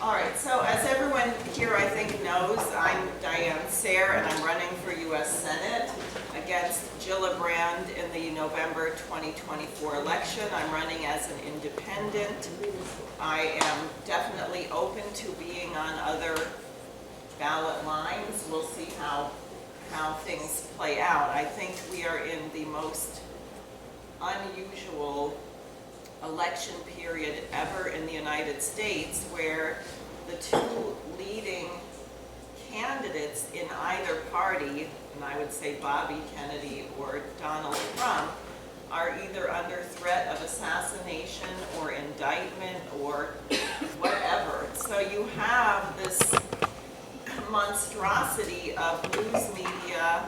All right, so as everyone here I think knows, I'm Diane Sare and I'm running for U.S. Senate against Gillibrand in the November 2024 election. I'm running as an independent. I am definitely open to being on other ballot lines. We'll see how things play out. I think we are in the most unusual election period ever in the United States, where the two leading candidates in either party, and I would say Bobby Kennedy or Donald Trump, are either under threat of assassination or indictment or whatever. So you have this monstrosity of news media,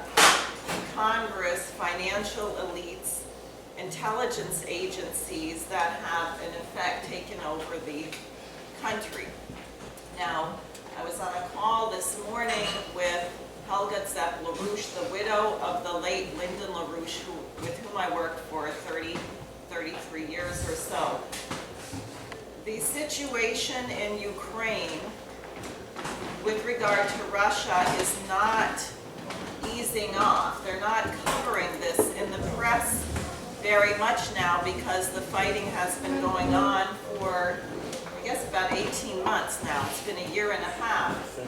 Congress, financial elites, intelligence agencies that have in effect taken over the country. Now, I was on a call this morning with Helga LaRouche, the widow of the late Lyndon LaRouche, with whom I worked for 33 years or so. The situation in Ukraine with regard to Russia is not easing off. They're not covering this in the press very much now because the fighting has been going on for, I guess, about 18 months now. It's been a year and a half.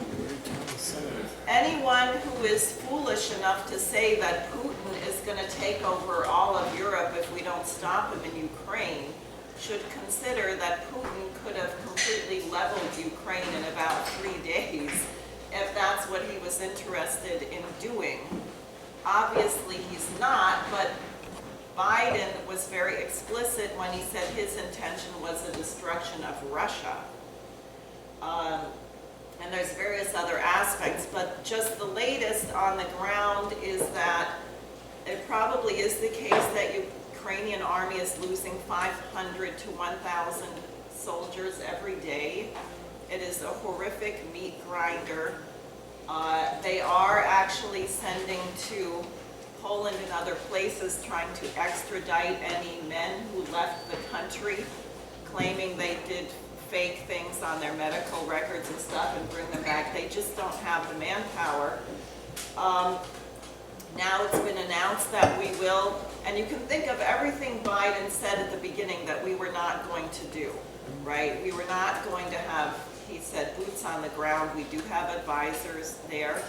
Anyone who is foolish enough to say that Putin is going to take over all of Europe if we don't stop him in Ukraine should consider that Putin could have completely leveled Ukraine in about 3 days if that's what he was interested in doing. Obviously he's not, but Biden was very explicit when he said his intention was the destruction of Russia. And there's various other aspects, but just the latest on the ground is that it probably is the case that Ukrainian army is losing 500 to 1,000 soldiers every day. It is a horrific meat grinder. They are actually sending to Poland and other places trying to extradite any men who left the country, claiming they did fake things on their medical records and stuff and bring them back. They just don't have the manpower. Now it's been announced that we will, and you can think of everything Biden said at the beginning that we were not going to do, right? We were not going to have, he said, boots on the ground. We do have advisors there.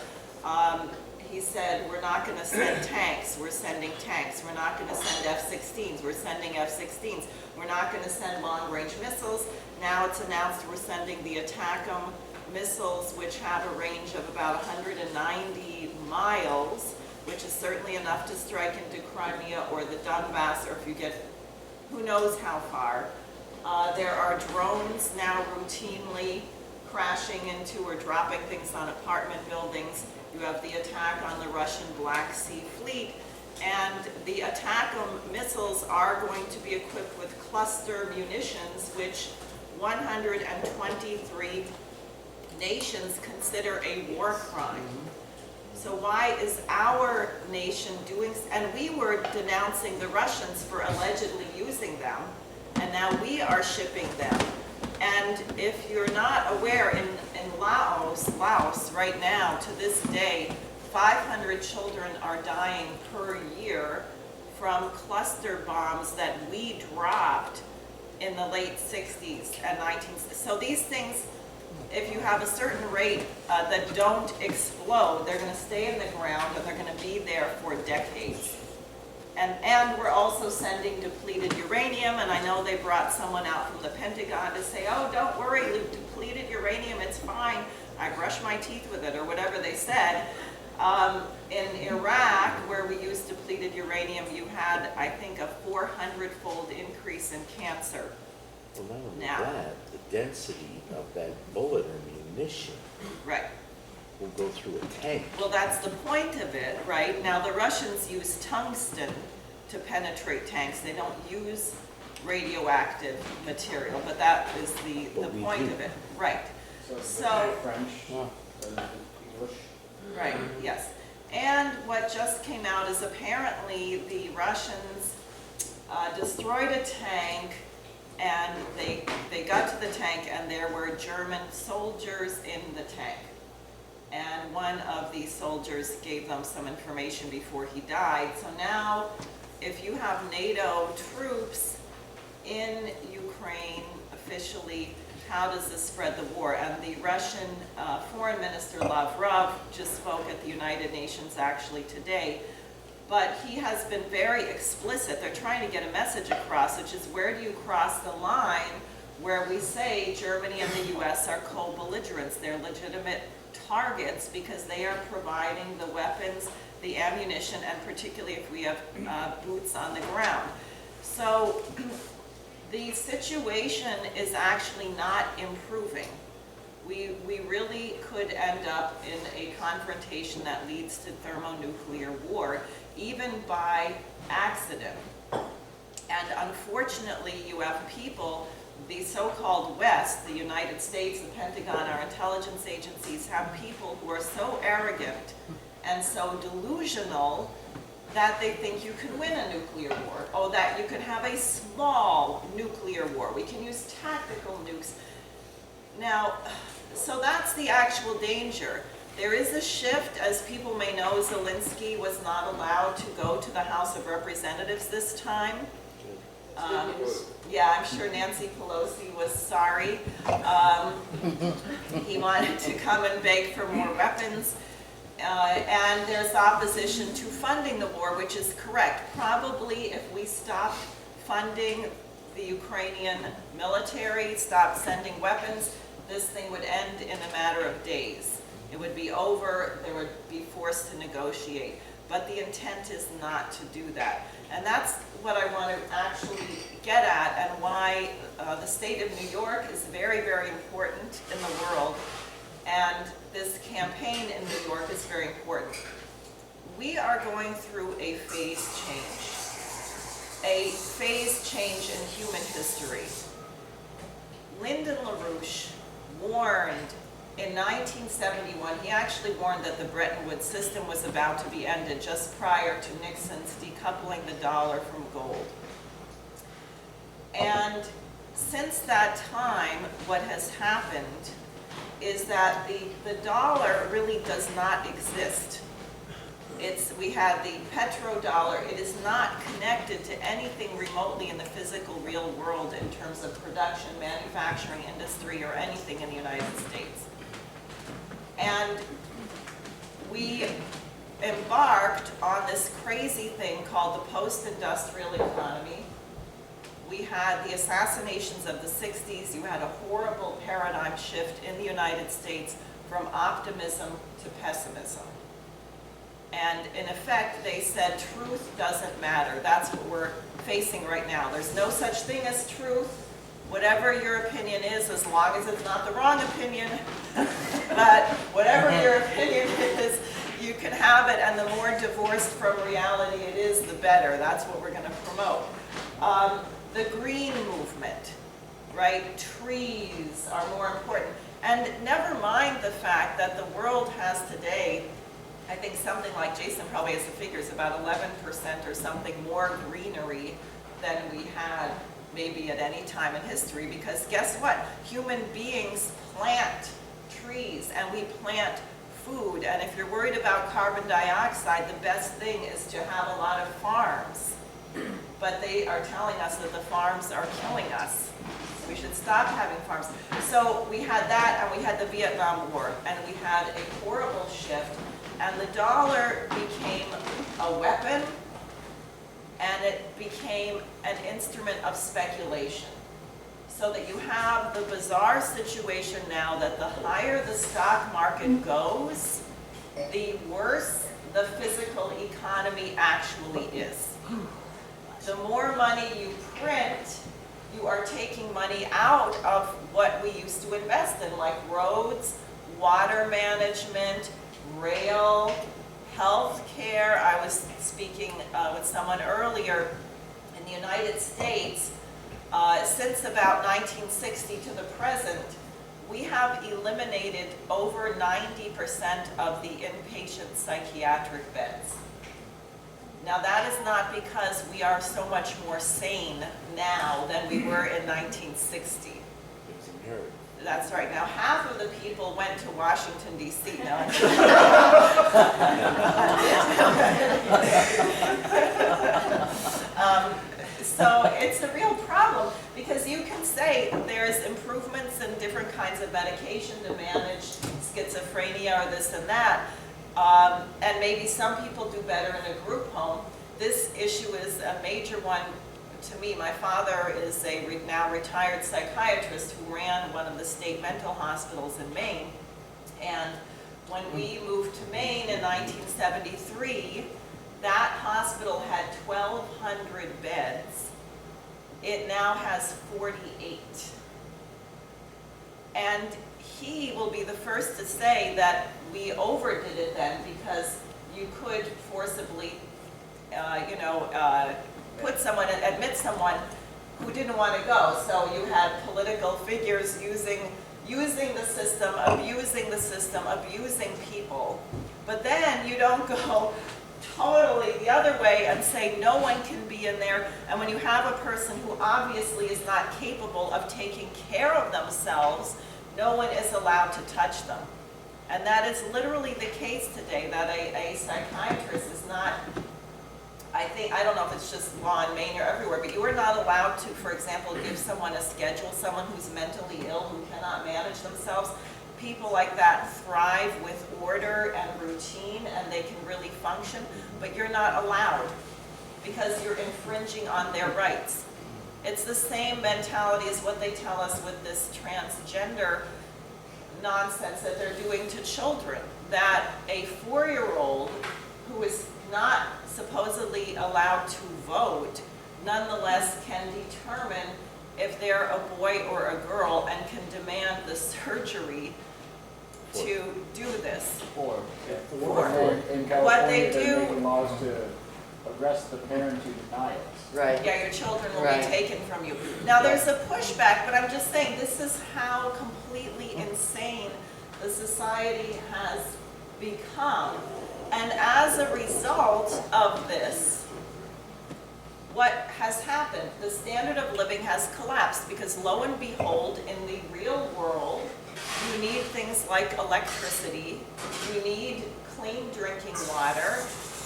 He said, we're not going to send tanks, we're sending tanks. We're not going to send F-16s, we're sending F-16s. We're not going to send long-range missiles. Now it's announced we're sending the ATACMS missiles, which have a range of about 190 miles, which is certainly enough to strike into Crimea or the Donbass, or if you get who knows how far. There are drones now routinely crashing into or dropping things on apartment buildings. You have the attack on the Russian Black Sea Fleet, and the ATACMS missiles are going to be equipped with cluster munitions, which 123 nations consider a war crime. So why is our nation doing, and we were denouncing the Russians for allegedly using them, and now we are shipping them. And if you're not aware, in Laos right now, to this day, 500 children are dying per year from cluster bombs that we dropped in the late 60s and 1960s. So these things, if you have a certain rate that don't explode, they're going to stay in the ground and they're going to be there for decades. And we're also sending depleted uranium, and I know they brought someone out from the Pentagon to say, oh, don't worry, depleted uranium, it's fine. I brush my teeth with it, or whatever they said. In Iraq, where we used depleted uranium, you had, I think, a 400-fold increase in cancer. Well, not only that, the density of that bullet or munition will go through a tank. Well, that's the point of it, right? Now, the Russians use tungsten to penetrate tanks. They don't use radioactive material, but that is the point of it. Right. So French, English. Right, yes. And what just came out is apparently the Russians destroyed a tank and they got to the tank, and there were German soldiers in the tank. And one of these soldiers gave them some information before he died. So now, if you have NATO troops in Ukraine officially, how does this spread the war? And the Russian Foreign Minister LaRouche just spoke at the United Nations actually today, but he has been very explicit. They're trying to get a message across, which is, where do you cross the line where we say Germany and the US are co-belligerents? They're legitimate targets because they are providing the weapons, the ammunition, and particularly if we have boots on the ground. So the situation is actually not improving. We really could end up in a confrontation that leads to thermonuclear war, even by accident. And unfortunately, you have people, the so-called West, the United States, the Pentagon, our intelligence agencies, have people who are so arrogant and so delusional that they think you can win a nuclear war, or that you can have a small nuclear war. We can use tactical nukes. Now, so that's the actual danger. There is a shift. As people may know, Zelensky was not allowed to go to the House of Representatives this time. Yeah, I'm sure Nancy Pelosi was sorry. He wanted to come and beg for more weapons. And there's opposition to funding the war, which is correct. Probably if we stopped funding the Ukrainian military, stopped sending weapons, this thing would end in a matter of days. It would be over, they would be forced to negotiate. But the intent is not to do that. And that's what I want to actually get at, and why the state of New York is very, very important in the world. And this campaign in New York is very important. We are going through a phase change in human history. Lyndon LaRouche warned in 1971, he actually warned that the Bretton Woods system was about to be ended just prior to Nixon's decoupling the dollar from gold. And since that time, what has happened is that the dollar really does not exist. We had the petrodollar. It is not connected to anything remotely in the physical real world in terms of production, manufacturing, industry, or anything in the United States. And we embarked on this crazy thing called the post-industrial economy. We had the assassinations of the 60s. You had a horrible paradigm shift in the United States from optimism to pessimism. And in effect, they said truth doesn't matter. That's what we're facing right now. There's no such thing as truth. Whatever your opinion is, as long as it's not the wrong opinion, but whatever your opinion is, you can have it, and the more divorced from reality it is, the better. That's what we're going to promote. The green movement, right? Trees are more important. And never mind the fact that the world has today, I think something like, Jason probably has the figures, about 11% or something more greenery than we had maybe at any time in history, because guess what? Human beings plant trees, and we plant food, and if you're worried about carbon dioxide, the best thing is to have a lot of farms. But they are telling us that the farms are killing us. We should stop having farms. So we had that, and we had the Vietnam War, and we had a horrible shift, and the dollar became a weapon, and it became an instrument of speculation. So that you have the bizarre situation now that the higher the stock market goes, the worse the physical economy actually is. The more money you print, you are taking money out of what we used to invest in, like roads, water management, rail, health care. I was speaking with someone earlier. In the United States, since about 1960 to the present, we have eliminated over 90% of the inpatient psychiatric beds. Now that is not because we are so much more sane now than we were in 1960. It was inherited. That's right. Now half of the people went to Washington D.C. No. So it's a real problem because you can say there's improvements in different kinds of medication to manage schizophrenia or this and that. And maybe some people do better in a group home. This issue is a major one to me. My father is a now retired psychiatrist who ran one of the state mental hospitals in Maine. And when we moved to Maine in 1973, that hospital had 1,200 beds. It now has 48. And he will be the first to say that we overdid it then because you could forcibly, put someone, admit someone who didn't want to go. So you had political figures using the system, abusing people. But then you don't go totally the other way and say no one can be in there. And when you have a person who obviously is not capable of taking care of themselves, no one is allowed to touch them. And that is literally the case today, that a psychiatrist is not, I don't know if it's just law in Maine or everywhere, but you are not allowed to, for example, give someone a schedule, someone who's mentally ill, who cannot manage themselves. People like that thrive with order and routine, and they can really function, but you're not allowed because you're infringing on their rights. It's the same mentality as what they tell us with this transgender nonsense that they're doing to children, that a 4-year-old who is not supposedly allowed to vote nonetheless can determine if they're a boy or a girl and can demand the surgery to do this. Four. In What California, they they're do- making laws to arrest the parent who denies. Right. Yeah, your children will Right. be taken from you. Now, there's a pushback, but I'm just saying, this is how completely insane the society has become. And as a result of this, what has happened? The standard of living has collapsed because lo and behold, in the real world, you need things like electricity, you need clean drinking water,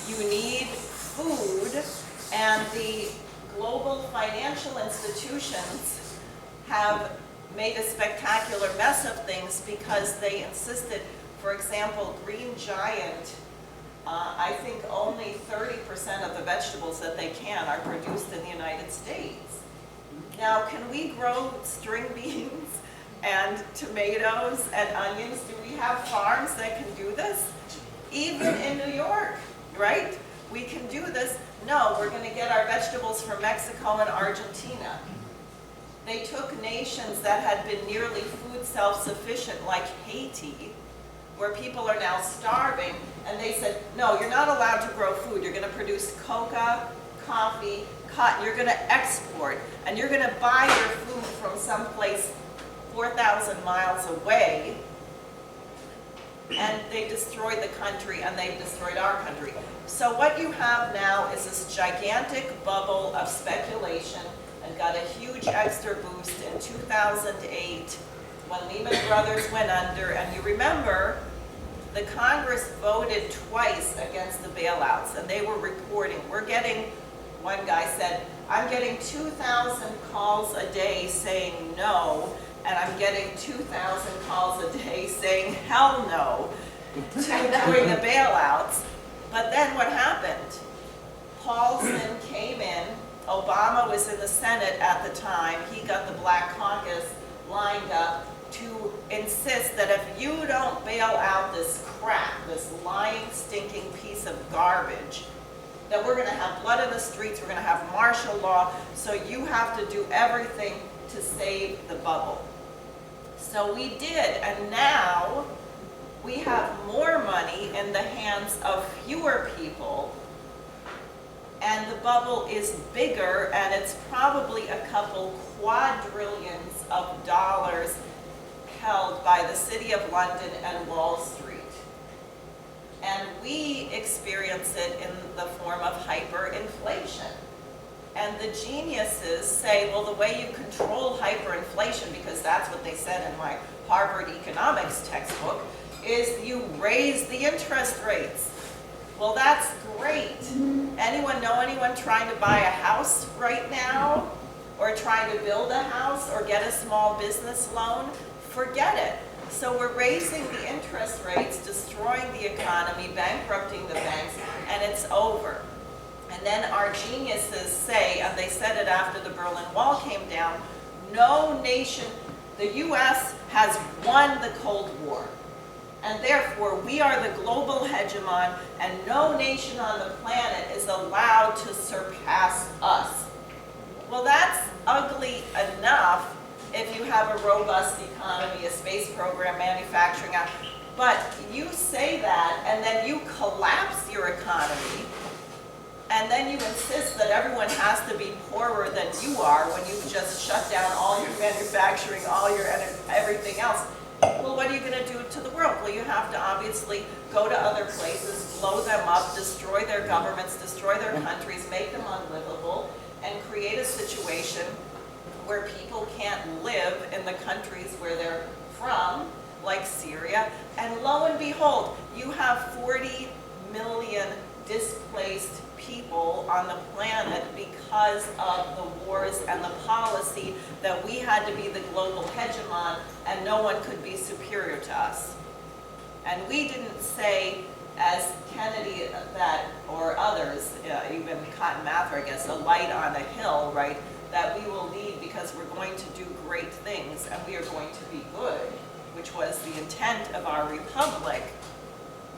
you need food, and the global financial institutions have made a spectacular mess of things because they insisted, for example, Green Giant, I think only 30% of the vegetables that they can are produced in the United States. Now, can we grow string beans and tomatoes and onions? Do we have farms that can do this? Even in New York, right? We can do this. No, we're going to get our vegetables from Mexico and Argentina. They took nations that had been nearly food self-sufficient, like Haiti, where people are now starving, and they said, no, you're not allowed to grow food. You're going to produce coca, coffee, cotton. You're going to export, and you're going to buy your food from someplace 4,000 miles away. And they destroyed the country, and they've destroyed our country. So what you have now is this gigantic bubble of speculation, and got a huge extra boost in 2008 when Lehman Brothers went under. And you remember, the Congress voted twice against the bailouts, and they were reporting. One guy said, I'm getting 2,000 calls a day saying no, and I'm getting 2,000 calls a day saying hell no to doing the bailouts. But then what happened? Paulson came in, Obama was in the Senate at the time, he got the Black Caucus lined up to insist that if you don't bail out this crap, this lying, stinking piece of garbage, that we're going to have blood in the streets, we're going to have martial law, so you have to do everything to save the bubble. So we did, and now we have more money in the hands of fewer people, and the bubble is bigger, and it's probably a couple quadrillions of dollars held by the City of London and Wall Street. And we experience it in the form of hyperinflation. And the geniuses say, well, the way you control hyperinflation, because that's what they said in my Harvard economics textbook, is you raise the interest rates. Well, that's great. Anyone know anyone trying to buy a house right now? Or trying to build a house or get a small business loan? Forget it. So we're raising the interest rates, destroying the economy, bankrupting the banks, and it's over. And then our geniuses say, and they said it after the Berlin Wall came down, no nation, the US has won the Cold War. And therefore, we are the global hegemon, and no nation on the planet is allowed to surpass us. Well, that's ugly enough if you have a robust economy, a space program, manufacturing. But you say that, and then you collapse your economy, and then you insist that everyone has to be poorer than you are when you've just shut down all your manufacturing, all your everything else. Well, what are you going to do to the world? Well, you have to obviously go to other places, blow them up, destroy their governments, destroy their countries, make them unlivable, and create a situation where people can't live in the countries where they're from, like Syria. And lo and behold, you have 40 million displaced people on the planet because of the wars and the policy that we had to be the global hegemon and no one could be superior to us. And we didn't say, as Kennedy that, or others, even Cotton Mather, I guess, a light on a hill, right, that we will lead because we're going to do great things and we are going to be good, which was the intent of our republic.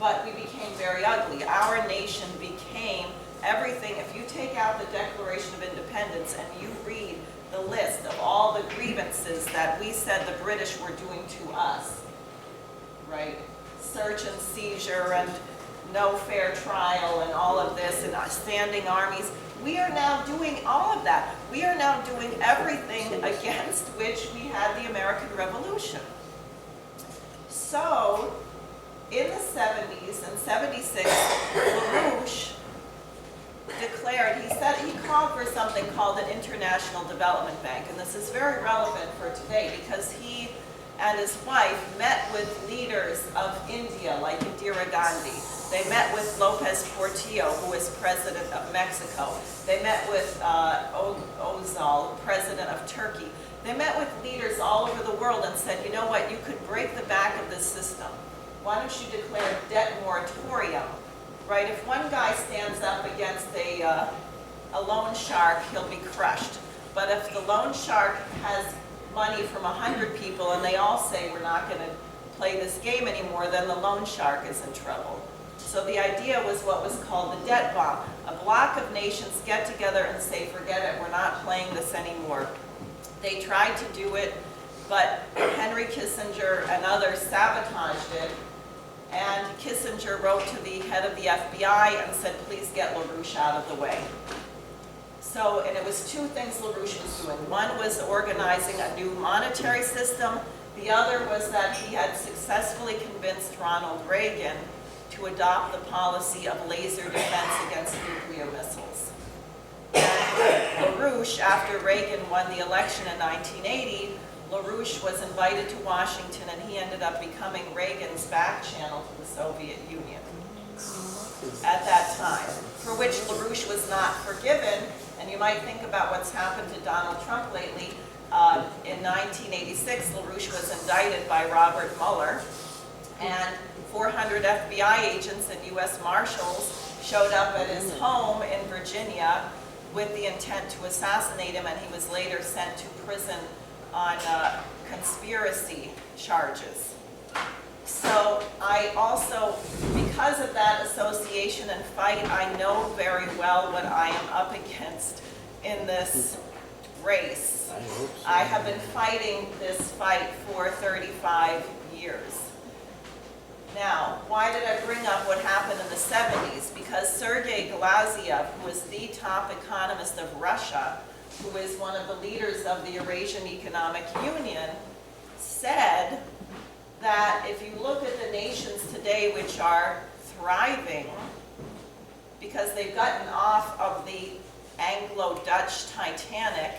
But we became very ugly. Our nation became everything. If you take out the Declaration of Independence and you read the list of all the grievances that we said the British were doing to us, right? Search and seizure and no fair trial and all of this and standing armies. We are now doing all of that. We are now doing everything against which we had the American Revolution. So, in the 70s and 76, LaRouche declared, he called for something called an International Development Bank. And this is very relevant for today because he and his wife met with leaders of India, like Indira Gandhi. They met with Lopez Portillo, who was president of Mexico. They met with Özal, president of Turkey. They met with leaders all over the world and said, you know what, you could break the back of this system. Why don't you declare debt moratorium, right? If one guy stands up against a loan shark, he'll be crushed. But if the loan shark has money from 100 people and they all say we're not going to play this game anymore, then the loan shark is in trouble. So the idea was what was called the debt bomb. A block of nations get together and say, forget it, we're not playing this anymore. They tried to do it, but Henry Kissinger and others sabotaged it. And Kissinger wrote to the head of the FBI and said, please get LaRouche out of the way. So, and it was two things LaRouche was doing. One was organizing a new monetary system. The other was that he had successfully convinced Ronald Reagan to adopt the policy of laser defense against nuclear missiles. And LaRouche, after Reagan won the election in 1980, LaRouche was invited to Washington and he ended up becoming Reagan's back channel to the Soviet Union at that time, for which LaRouche was not forgiven. And you might think about what's happened to Donald Trump lately. In 1986, LaRouche was indicted by Robert Mueller, and 400 FBI agents and U.S. Marshals showed up at his home in Virginia with the intent to assassinate him, and he was later sent to prison on conspiracy charges. So I also, because of that association and fight, I know very well what I am up against in this race. I hope so. I have been fighting this fight for 35 years. Now, why did I bring up what happened in the 70s? Because Sergei Glaziev, who was the top economist of Russia, who is one of the leaders of the Eurasian Economic Union, said that if you look at the nations today which are thriving because they've gotten off of the Anglo-Dutch Titanic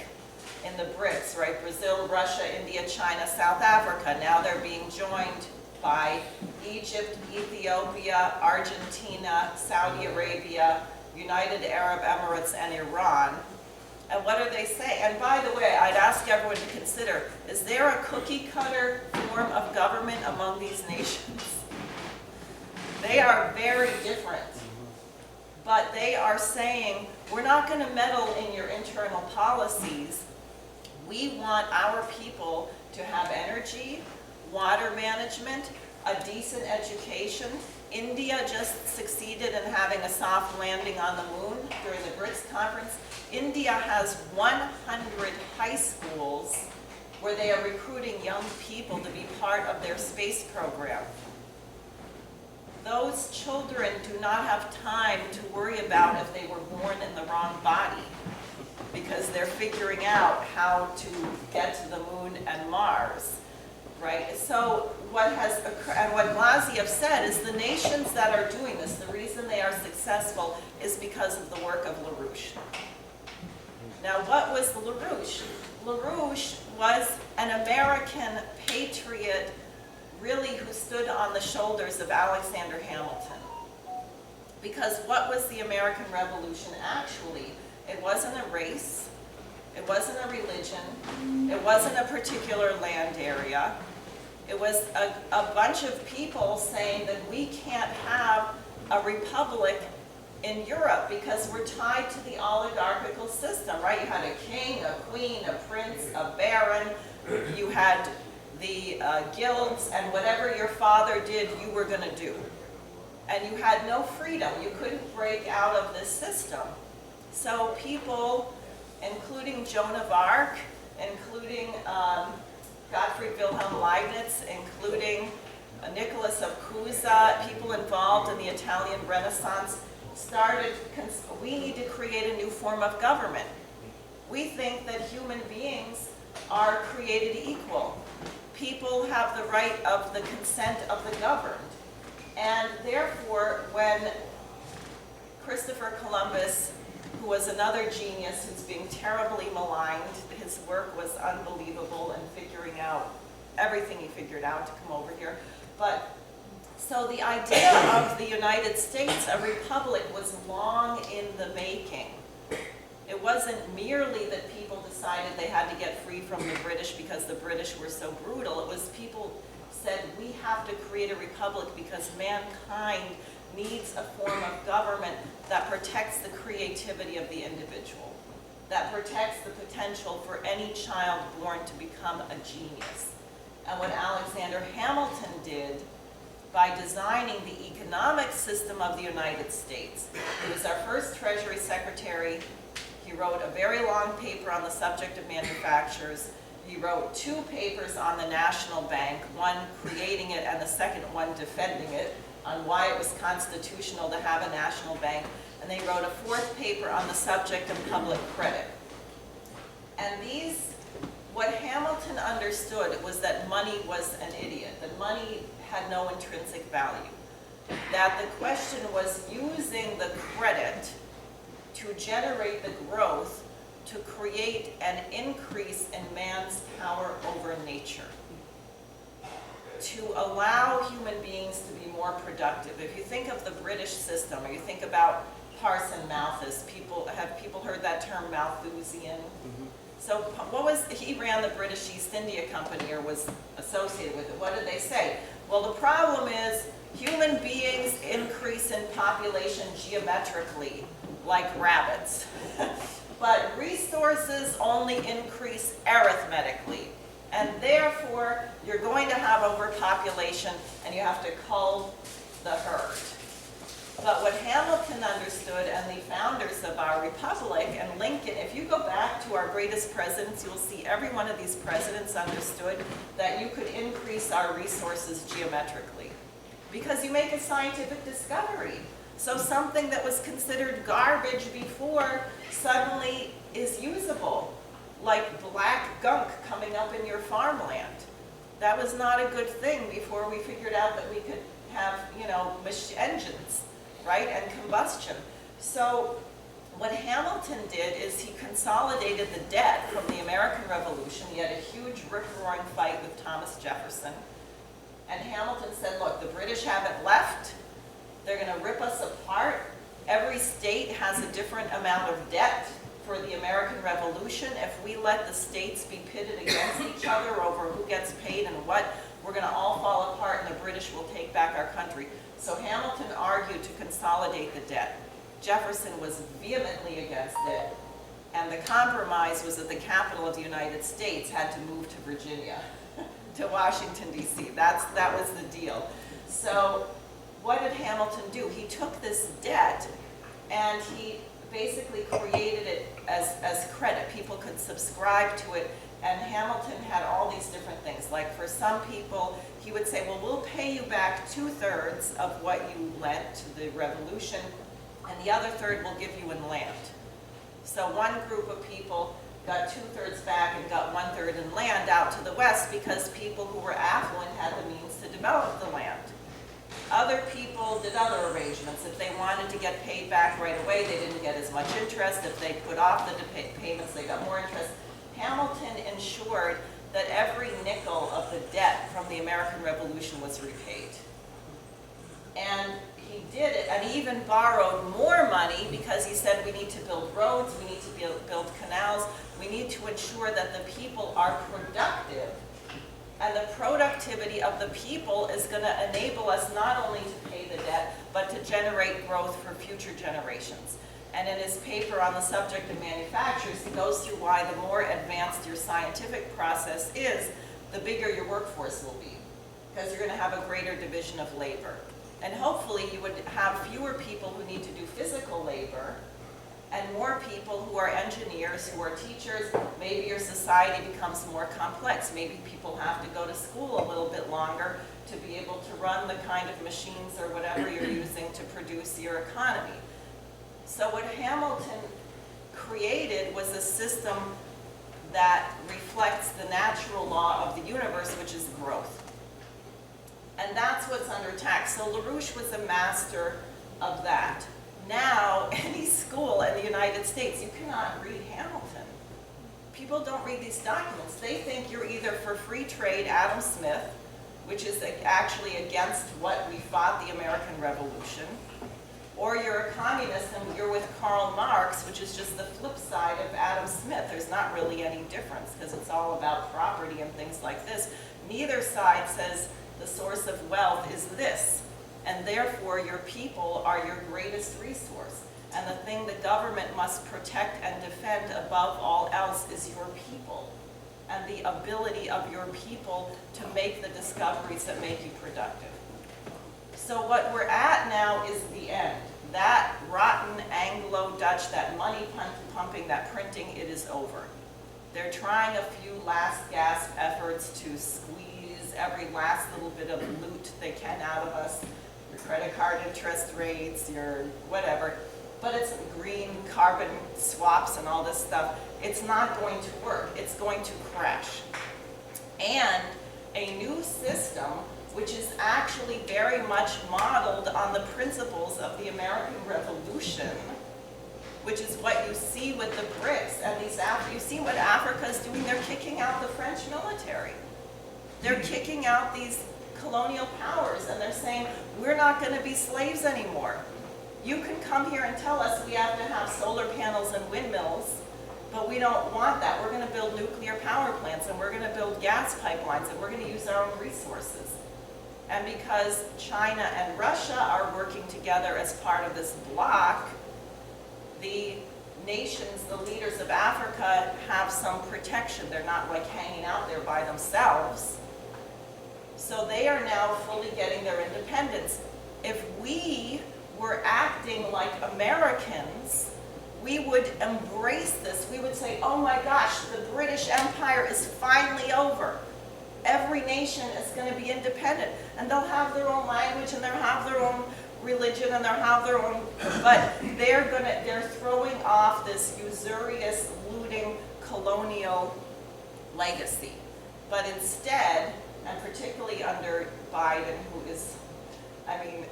in the BRICS, right? Brazil, Russia, India, China, South Africa. Now they're being joined by Egypt, Ethiopia, Argentina, Saudi Arabia, United Arab Emirates, and Iran. And what do they say? And by the way, I'd ask everyone to consider, is there a cookie cutter form of government among these nations? They are very different. But they are saying, we're not going to meddle in your internal policies. We want our people to have energy, water management, a decent education. India just succeeded in having a soft landing on the moon during the BRICS conference. India has 100 high schools where they are recruiting young people to be part of their space program. Those children do not have time to worry about if they were born in the wrong body, because they're figuring out how to get to the moon and Mars, right? So what has occurred, and what Glaziev said, is the nations that are doing this, the reason they are successful is because of the work of LaRouche. Now, what was LaRouche? LaRouche was an American patriot, really, who stood on the shoulders of Alexander Hamilton. Because what was the American Revolution actually? It wasn't a race, it wasn't a religion, it wasn't a particular land area. It was a bunch of people saying that we can't have a republic in Europe because we're tied to the oligarchical system, right? You had a king, a queen, a prince, a baron, you had the guilds, and whatever your father did, you were going to do. And you had no freedom. You couldn't break out of this system. So people, including Joan of Arc, including Gottfried Wilhelm Leibniz, including Nicholas of Cusa, people involved in the Italian Renaissance, started, we need to create a new form of government. We think that human beings are created equal. People have the right of the consent of the governed. And therefore, when Christopher Columbus, who was another genius who's being terribly maligned, his work was unbelievable in figuring out everything he figured out to come over here. But so the idea of the United States, a republic, was long in the making. It wasn't merely that people decided they had to get free from the British because the British were so brutal. It was people said, we have to create a republic because mankind needs a form of government that protects the creativity of the individual, that protects the potential for any child born to become a genius. And what Alexander Hamilton did by designing the economic system of the United States, he was our first Treasury Secretary. He wrote a very long paper on the subject of manufacturers. He wrote 2 papers on the National Bank, one creating it and the second one defending it, on why it was constitutional to have a national bank. And they wrote a 4th paper on the subject of public credit. And what Hamilton understood was that money was an idiot, that money had no intrinsic value, that the question was using the credit to generate the growth to create an increase in man's power over nature, to allow human beings to be more productive. If you think of the British system, or you think about Parson Malthus, have people heard that term Malthusian? Mm-hmm. So he ran the British East India Company, or was associated with it. What did they say? Well, the problem is human beings increase in population geometrically, like rabbits. But resources only increase arithmetically. And therefore, you're going to have overpopulation, and you have to cull the herd. But what Hamilton understood, and the founders of our republic, and Lincoln, if you go back to our greatest presidents, you'll see every one of these presidents understood that you could increase our resources geometrically. Because you make a scientific discovery. So something that was considered garbage before suddenly is usable, like black gunk coming up in your farmland. That was not a good thing before we figured out that we could have, engines, right, and combustion. So what Hamilton did is he consolidated the debt from the American Revolution. He had a huge rip-roaring fight with Thomas Jefferson. And Hamilton said, look, the British haven't left. They're going to rip us apart. Every state has a different amount of debt for the American Revolution. If we let the states be pitted against each other over who gets paid and what, we're going to all fall apart and the British will take back our country. So Hamilton argued to consolidate the debt. Jefferson was vehemently against it. And the compromise was that the capital of the United States had to move to Virginia, to Washington, D.C. That was the deal. So what did Hamilton do? He took this debt and he basically created it as credit. People could subscribe to it, and Hamilton had all these different things. Like for some people, he would say, well, we'll pay you back 2/3 of what you lent to the revolution, and the other third we'll give you in land. So one group of people got 2/3 back and got 1/3 in land out to the west because people who were affluent had the means to develop the land. Other people did other arrangements. If they wanted to get paid back right away, they didn't get as much interest. If they put off the payments, they got more interest. Hamilton ensured that every nickel of the debt from the American Revolution was repaid. And he did it, and he even borrowed more money because he said we need to build roads, we need to build canals, we need to ensure that the people are productive. And the productivity of the people is going to enable us not only to pay the debt, but to generate growth for future generations. And in his paper on the subject of manufacturers, he goes through why the more advanced your scientific process is, the bigger your workforce will be, because you're going to have a greater division of labor. And hopefully you would have fewer people who need to do physical labor and more people who are engineers, who are teachers. Maybe your society becomes more complex. Maybe people have to go to school a little bit longer to be able to run the kind of machines or whatever you're using to produce your economy. So what Hamilton created was a system that reflects the natural law of the universe, which is growth. And that's what's under attack. So LaRouche was a master of that. Now, any school in the United States, you cannot read Hamilton. People don't read these documents. They think you're either for free trade, Adam Smith, which is actually against what we fought the American Revolution, or you're a communist and you're with Karl Marx, which is just the flip side of Adam Smith. There's not really any difference because it's all about property and things like this. Neither side says the source of wealth is this, and therefore your people are your greatest resource. And the thing the government must protect and defend above all else is your people and the ability of your people to make the discoveries that make you productive. So what we're at now is the end. That rotten Anglo-Dutch, that money pumping, that printing, it is over. They're trying a few last gasp efforts to squeeze every last little bit of loot they can out of us. Your credit card interest rates, your whatever. But it's green carbon swaps and all this stuff. It's not going to work. It's going to crash. And a new system, which is actually very much modeled on the principles of the American Revolution, which is what you see with the BRICS and these. You see what Africa is doing. They're kicking out the French military. They're kicking out these colonial powers, and they're saying, we're not going to be slaves anymore. You can come here and tell us we have to have solar panels and windmills, but we don't want that. We're going to build nuclear power plants, and we're going to build gas pipelines, and we're going to use our own resources. And because China and Russia are working together as part of this bloc, the nations, the leaders of Africa, have some protection. They're not like hanging out there by themselves. So they are now fully getting their independence. If we were acting like Americans, we would embrace this. We would say, oh my gosh, the British Empire is finally over. Every nation is going to be independent, and they'll have their own language, and they'll have their own religion, and they'll have their own, but they're throwing off this usurious, looting, colonial legacy. But instead, and particularly under Biden, who is I mean,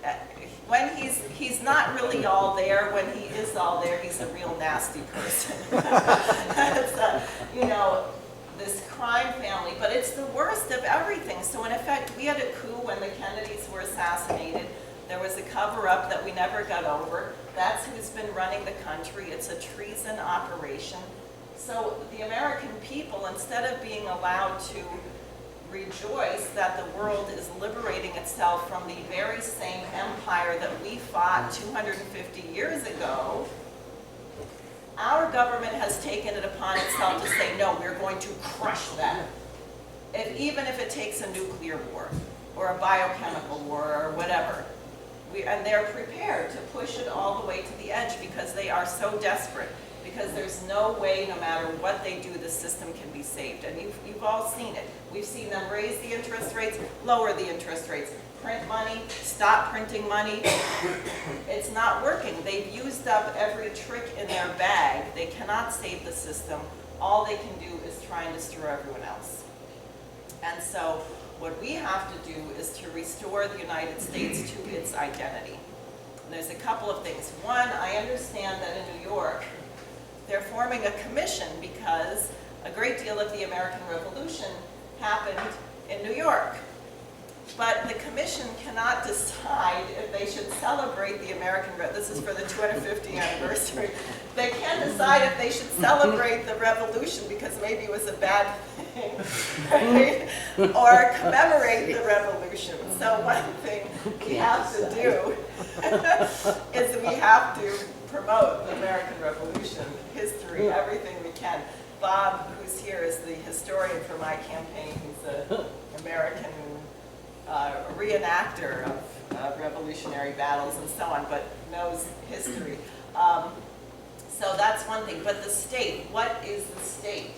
when he's not really all there. When he is all there, he's a real nasty person. It's, you know, this crime family, but it's the worst of everything. So in effect, we had a coup when the Kennedys were assassinated. There was a cover-up that we never got over. That's who's been running the country. It's a treason operation. So the American people, instead of being allowed to rejoice that the world is liberating itself from the very same empire that we fought 250 years ago, our government has taken it upon itself to say, no, we're going to crush that. Even if it takes a nuclear war or a biochemical war or whatever. And they're prepared to push it all the way to the edge because they are so desperate. Because there's no way, no matter what they do, the system can be saved. And you've all seen it. We've seen them raise the interest rates, lower the interest rates, print money, stop printing money. It's not working. They've used up every trick in their bag. They cannot save the system. All they can do is try and destroy everyone else. And so what we have to do is to restore the United States to its identity. And there's a couple of things. One, I understand that in New York, they're forming a commission because a great deal of the American Revolution happened in New York. But the commission cannot decide if they should celebrate the American Revolution. This is for the 250th anniversary. They can't decide if they should celebrate the revolution because maybe it was a bad thing, right? Or commemorate the revolution. So one thing we have to do is we have to promote the American Revolution, history, everything we can. Bob, who's here, is the historian for my campaign. He's an American reenactor of revolutionary battles and so on, but knows history. So that's one thing. But the state, what is the state?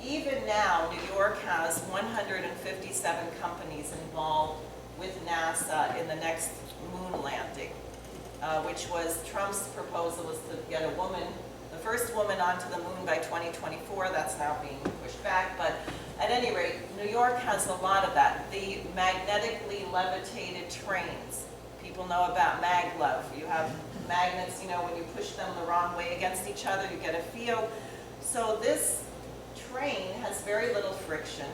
Even now, New York has 157 companies involved with NASA in the next moon landing. Which was Trump's proposal was to get a woman, the first woman onto the moon by 2024. That's now being pushed back. But at any rate, New York has a lot of that. The magnetically levitated trains. People know about maglev. You have magnets, you know, when you push them the wrong way against each other, you get a field. So this train has very little friction.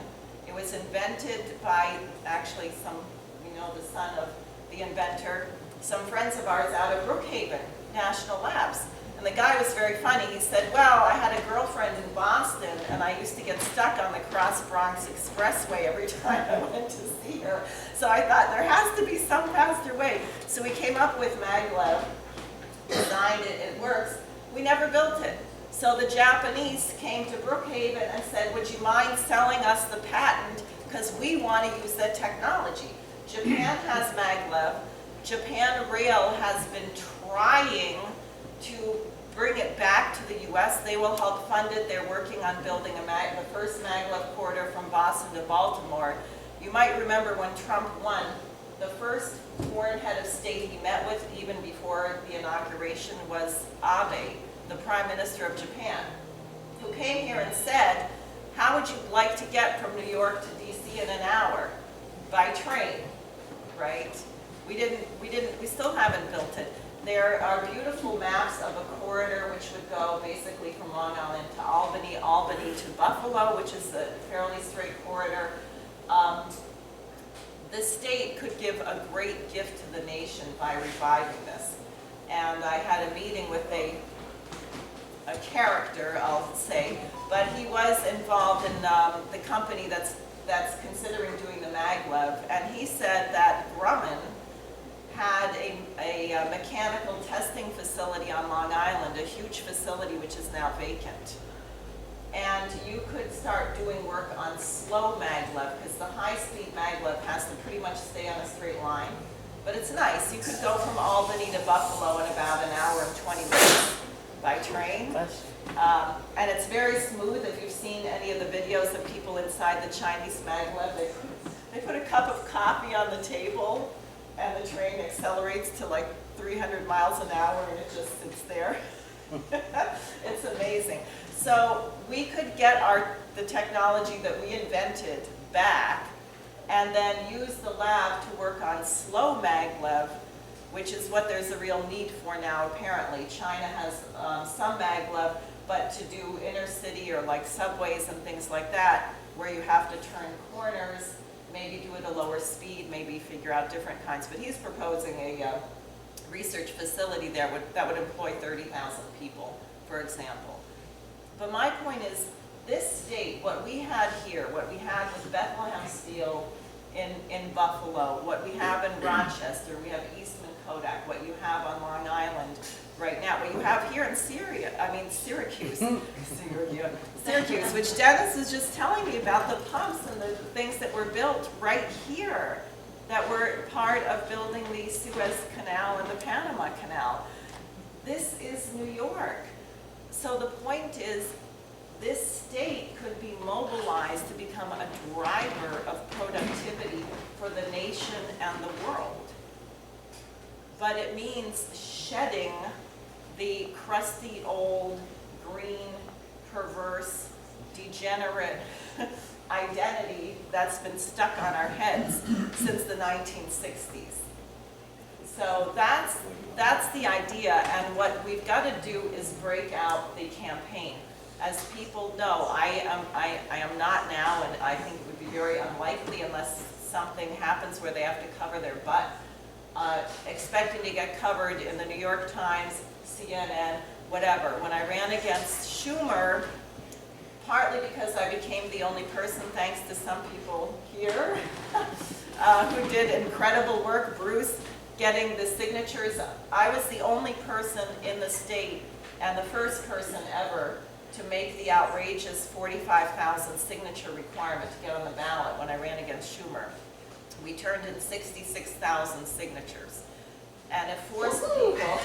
It was invented by actually some, you know, the son of the inventor, some friends of ours out of Brookhaven National Labs. And the guy was very funny. He said, well, I had a girlfriend in Boston, and I used to get stuck on the Cross Bronx Expressway every time I went to see her. So I thought, there has to be some faster way. So we came up with maglev, designed it, it works. We never built it. So the Japanese came to Brookhaven and said, would you mind selling us the patent? Because we want to use that technology. Japan has maglev. Japan Rail has been trying to bring it back to the U.S. They will help fund it. They're working on building the first maglev corridor from Boston to Baltimore. You might remember when Trump won, the first foreign head of state he met with, even before the inauguration, was Abe, the Prime Minister of Japan, who came here and said, how would you like to get from New York to D.C. in an hour? By train, right? We still haven't built it. There are beautiful maps of a corridor which would go basically from Long Island to Albany, Albany to Buffalo, which is a fairly straight corridor. The state could give a great gift to the nation by reviving this. And I had a meeting with a character, I'll say, but he was involved in the company that's considering doing the maglev, and he said that Grumman had a mechanical testing facility on Long Island, a huge facility which is now vacant. And you could start doing work on slow maglev, because the high-speed maglev has to pretty much stay on a straight line. But it's nice. You could go from Albany to Buffalo in about an hour and 20 minutes by train. And it's very smooth. If you've seen any of the videos of people inside the Chinese maglev, they put a cup of coffee on the table, and the train accelerates to like 300 miles an hour, and it just sits there. It's amazing. So we could get the technology that we invented back, and then use the lab to work on slow maglev, which is what there's a real need for now apparently. China has some maglev, but to do inner city or like subways and things like that, where you have to turn corners, maybe do it at a lower speed, maybe figure out different kinds. But he's proposing a research facility there that would employ 30,000 people, for example. But my point is, this state, what we had here, what we had with Bethlehem Steel in Buffalo, what we have in Rochester, we have Eastman Kodak, what you have on Long Island right now, what you have here in Syracuse, Syracuse, which Dennis was just telling me about, the pumps and the things that were built right here that were part of building the Suez Canal and the Panama Canal. This is New York. So the point is, this state could be mobilized to become a driver of productivity for the nation and the world. But it means shedding the crusty old, green, perverse, degenerate identity that's been stuck on our heads since the 1960s. So that's the idea, and what we've got to do is break out the campaign. As people know, I am not now, and I think it would be very unlikely unless something happens where they have to cover their butt, expecting to get covered in the New York Times, CNN, whatever. When I ran against Schumer, partly because I became the only person, thanks to some people here, who did incredible work, Bruce, getting the signatures. I was the only person in the state and the first person ever to make the outrageous 45,000 signature requirement to get on the ballot when I ran against Schumer. We turned in 66,000 signatures. And it forced people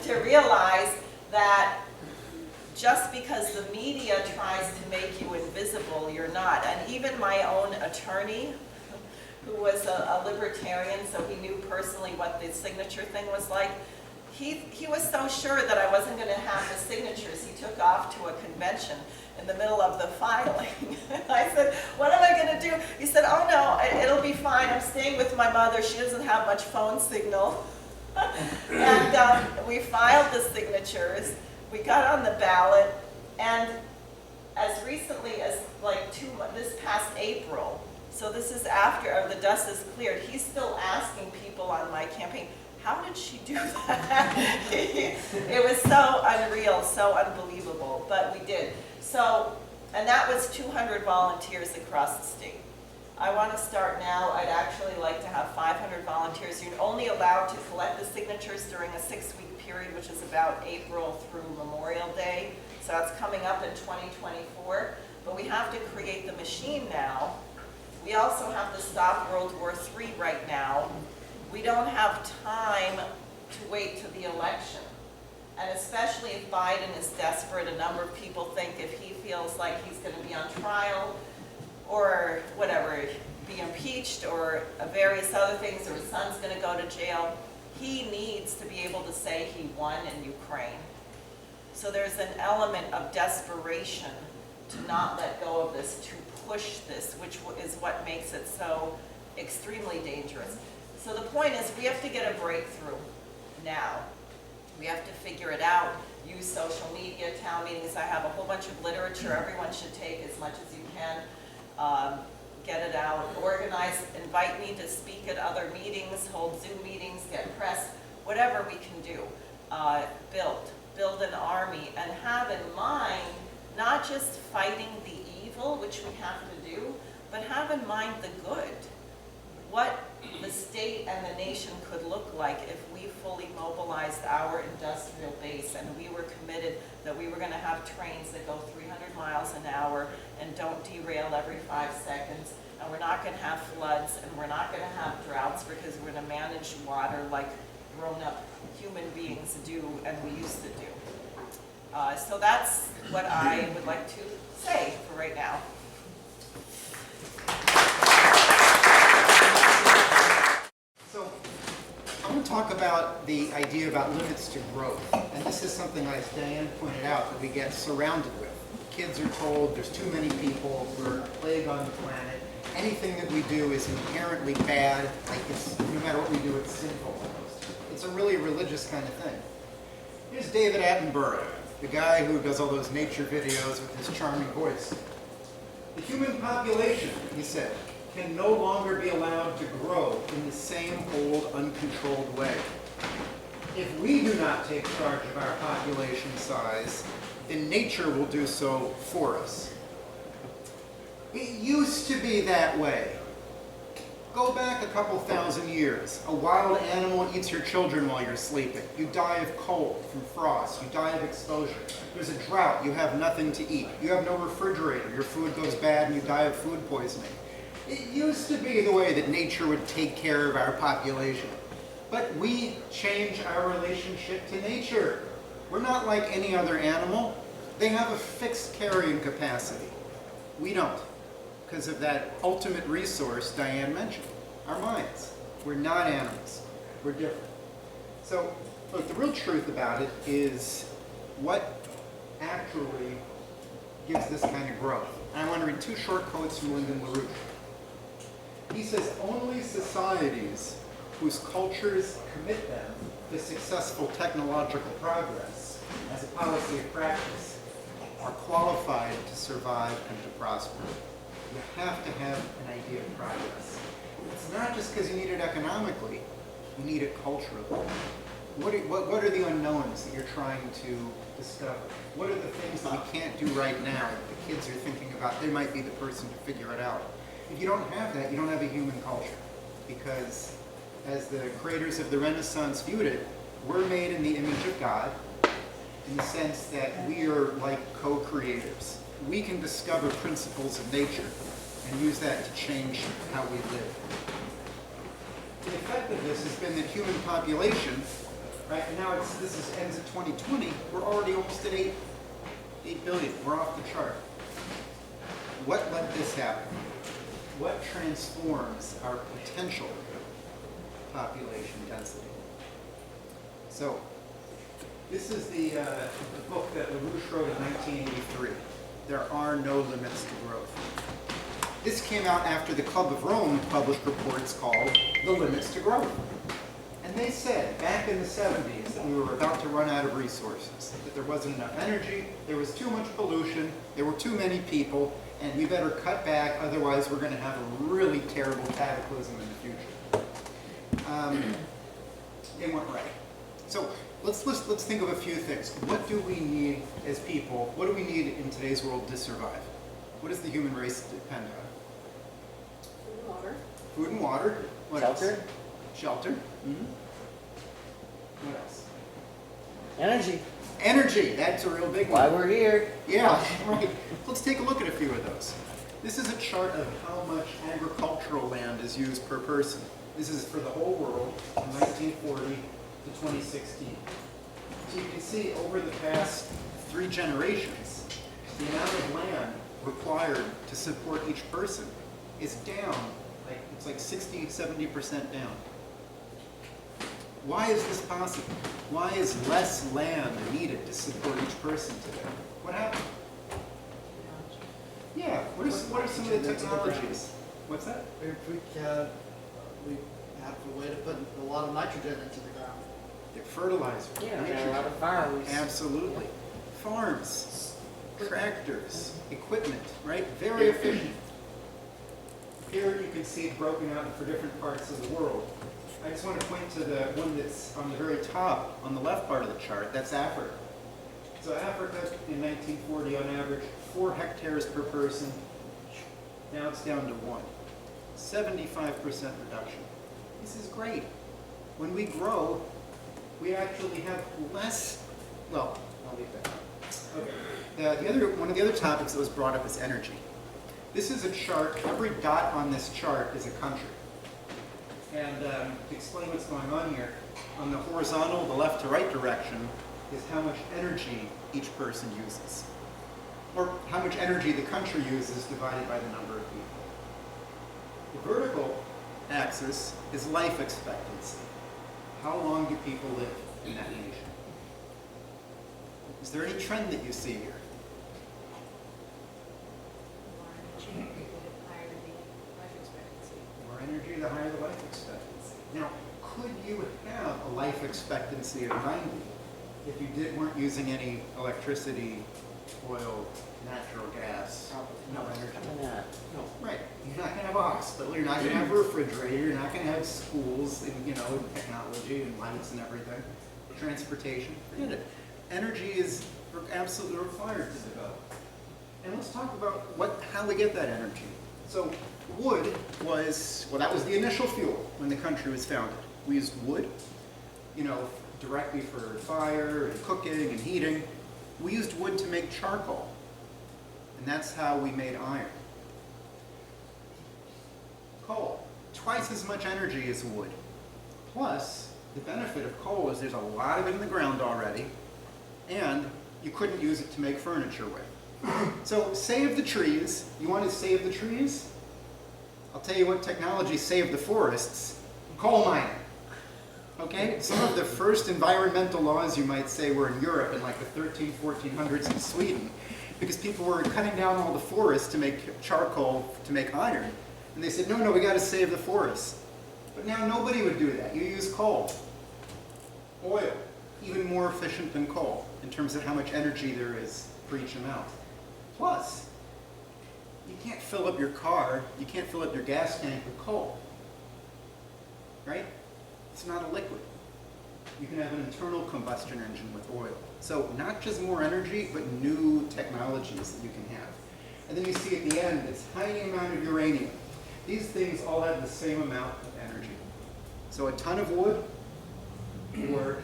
to realize that just because the media tries to make you invisible, you're not. And even my own attorney, who was a libertarian, so he knew personally what the signature thing was like, he was so sure that I wasn't going to have the signatures, he took off to a convention in the middle of the filing. I said, what am I going to do? He said, oh no, it'll be fine. I'm staying with my mother. She doesn't have much phone signal. And we filed the signatures. We got on the ballot. And as recently as like this past April, so this is after the dust is cleared, he's still asking people on my campaign, how did she do that? It was so unreal, so unbelievable, but we did. So, and that was 200 volunteers across the state. I want to start now. I'd actually like to have 500 volunteers. You're only allowed to collect the signatures during a 6-week period, which is about April through Memorial Day. So that's coming up in 2024. But we have to create the machine now. We also have to stop World War III right now. We don't have time to wait to the election. And especially if Biden is desperate, a number of people think if he feels like he's going to be on trial or whatever, be impeached or various other things, or his son's going to go to jail, he needs to be able to say he won in Ukraine. So there's an element of desperation to not let go of this, to push this, which is what makes it so extremely dangerous. So the point is, we have to get a breakthrough now. We have to figure it out, use social media, town meetings. I have a whole bunch of literature everyone should take as much as you can. Get it out, organize, invite me to speak at other meetings, hold Zoom meetings, get press, whatever we can do. Build an army, and have in mind not just fighting the evil, which we have to do, but have in mind the good. What the state and the nation could look like if we fully mobilized our industrial base and we were committed that we were going to have trains that go 300 miles an hour and don't derail every 5 seconds, and we're not going to have floods, and we're not going to have droughts because we're going to manage water like grown-up human beings do and we used to do. So that's what I would like to say for right now. So I want to talk about the idea about limits to growth. And this is something, as Diane pointed out, that we get surrounded with. Kids are told there's too many people, we're a plague on the planet, anything that we do is inherently bad, like it's, no matter what we do, it's sinful almost. It's a really religious kind of thing. Here's David Attenborough, the guy who does all those nature videos with his charming voice. The human population, he said, can no longer be allowed to grow in the same old, uncontrolled way. If we do not take charge of our population size, then nature will do so for us. It used to be that way. Go back a couple thousand years. A wild animal eats your children while you're sleeping. You die of cold from frost. You die of exposure. There's a drought. You have nothing to eat. You have no refrigerator. Your food goes bad and you die of food poisoning. It used to be the way that nature would take care of our population. But we change our relationship to nature. We're not like any other animal. They have a fixed carrying capacity. We don't, because of that ultimate resource Diane mentioned, our minds. We're not animals. We're different. So, look, the real truth about it is what actually gives this kind of growth. And I want to read two short quotes from LaRouche. He says, only societies whose cultures commit them to successful technological progress as a policy of practice are qualified to survive and to prosper. You have to have an idea of progress. It's not just because you need it economically, you need it culturally. What are the unknowns that you're trying to discover? What are the things that we can't do right now that the kids are thinking about? They might be the person to figure it out. If you don't have that, you don't have a human culture. Because as the creators of the Renaissance viewed it, we're made in the image of God in the sense that we are like co-creators. We can discover principles of nature and use that to change how we live. The effect of this has been that human population, right now ends at 2020, we're already almost at 8 billion. We're off the chart. What let this happen? What transforms our potential population density? So, this is the book that LaRouche wrote in 1983. There are no limits to growth. This came out after the Club of Rome published reports called The Limits to Growth. And they said back in the 70s that we were about to run out of resources, that there wasn't enough energy, there was too much pollution, there were too many people, and we better cut back, otherwise we're going to have a really terrible cataclysm in the future. They weren't right. So let's think of a few things. What do we need as people? What do we need in today's world to survive? What does the human race depend on? Food and water. Food and water. What Shelter? else? Shelter. Mm-hmm. What else? Energy. Energy. That's a real big Why one. we're here. Yeah, right. Let's take a look at a few of those. This is a chart of how much agricultural land is used per person. This is for the whole world from 1940 to 2016. So you can see over the past 3 generations, the amount of land required to support each person is down. It's like 60, 70% down. Why is this possible? Why is less land needed to support each person today? What happened? Yeah, what are some of the technologies? What's that? We have a way to put a lot of nitrogen into the ground. They're fertilizer. Yeah, we got a lot of farms. Absolutely. Farms, tractors, equipment, right? Very efficient. Here you can see it broken out for different parts of the world. I just want to point to the one that's on the very top, on the left part of the chart. That's Africa. So Africa in 1940 on average, 4 hectares per person. Now it's down to 1. 75% reduction. This is great. When we grow, we actually have less, well, I'll leave that. Okay. One of the other topics that was brought up is energy. This is a chart. Every dot on this chart is a country. And to explain what's going on here, on the horizontal, the left to right direction, is how much energy each person uses. Or how much energy the country uses divided by the number of people. The vertical axis is life expectancy. How long do people live in that nation? Is there any trend that you see here? life expectancy of 90 if you weren't using any electricity, oil, natural gas, no energy. Why not? No. Right. You're not going to have a hospital. You're not going to have a refrigerator. You're not going to have schools and, technology and lights and everything. Transportation. Forget it. Energy is absolutely required to develop. And let's talk about how we get that energy. So wood was, that was the initial fuel when the country was founded. We used wood, directly for fire and cooking and heating. We used wood to make charcoal. And that's how we made iron. Coal, twice as much energy as wood. Plus, the benefit of coal is there's a lot of it in the ground already, and you couldn't use it to make furniture with. So save the trees. You want to save the trees? I'll tell you what technology saved the forests. Coal mining. Okay? Some of the first environmental laws, you might say, were in Europe in like the 1400s in Sweden, because people were cutting down all the forests to make charcoal, to make iron. And they said, no, we got to save the forests. But now nobody would do that. You use coal. Oil, even more efficient than coal in terms of how much energy there is for each amount. Plus, you can't fill up your car, you can't fill up your gas tank with coal. Right? It's not a liquid. You can have an internal combustion engine with oil. So not just more energy, but new technologies that you can have. And then you see at the end this tiny amount of uranium. These things all have the same amount of energy. So a ton of wood or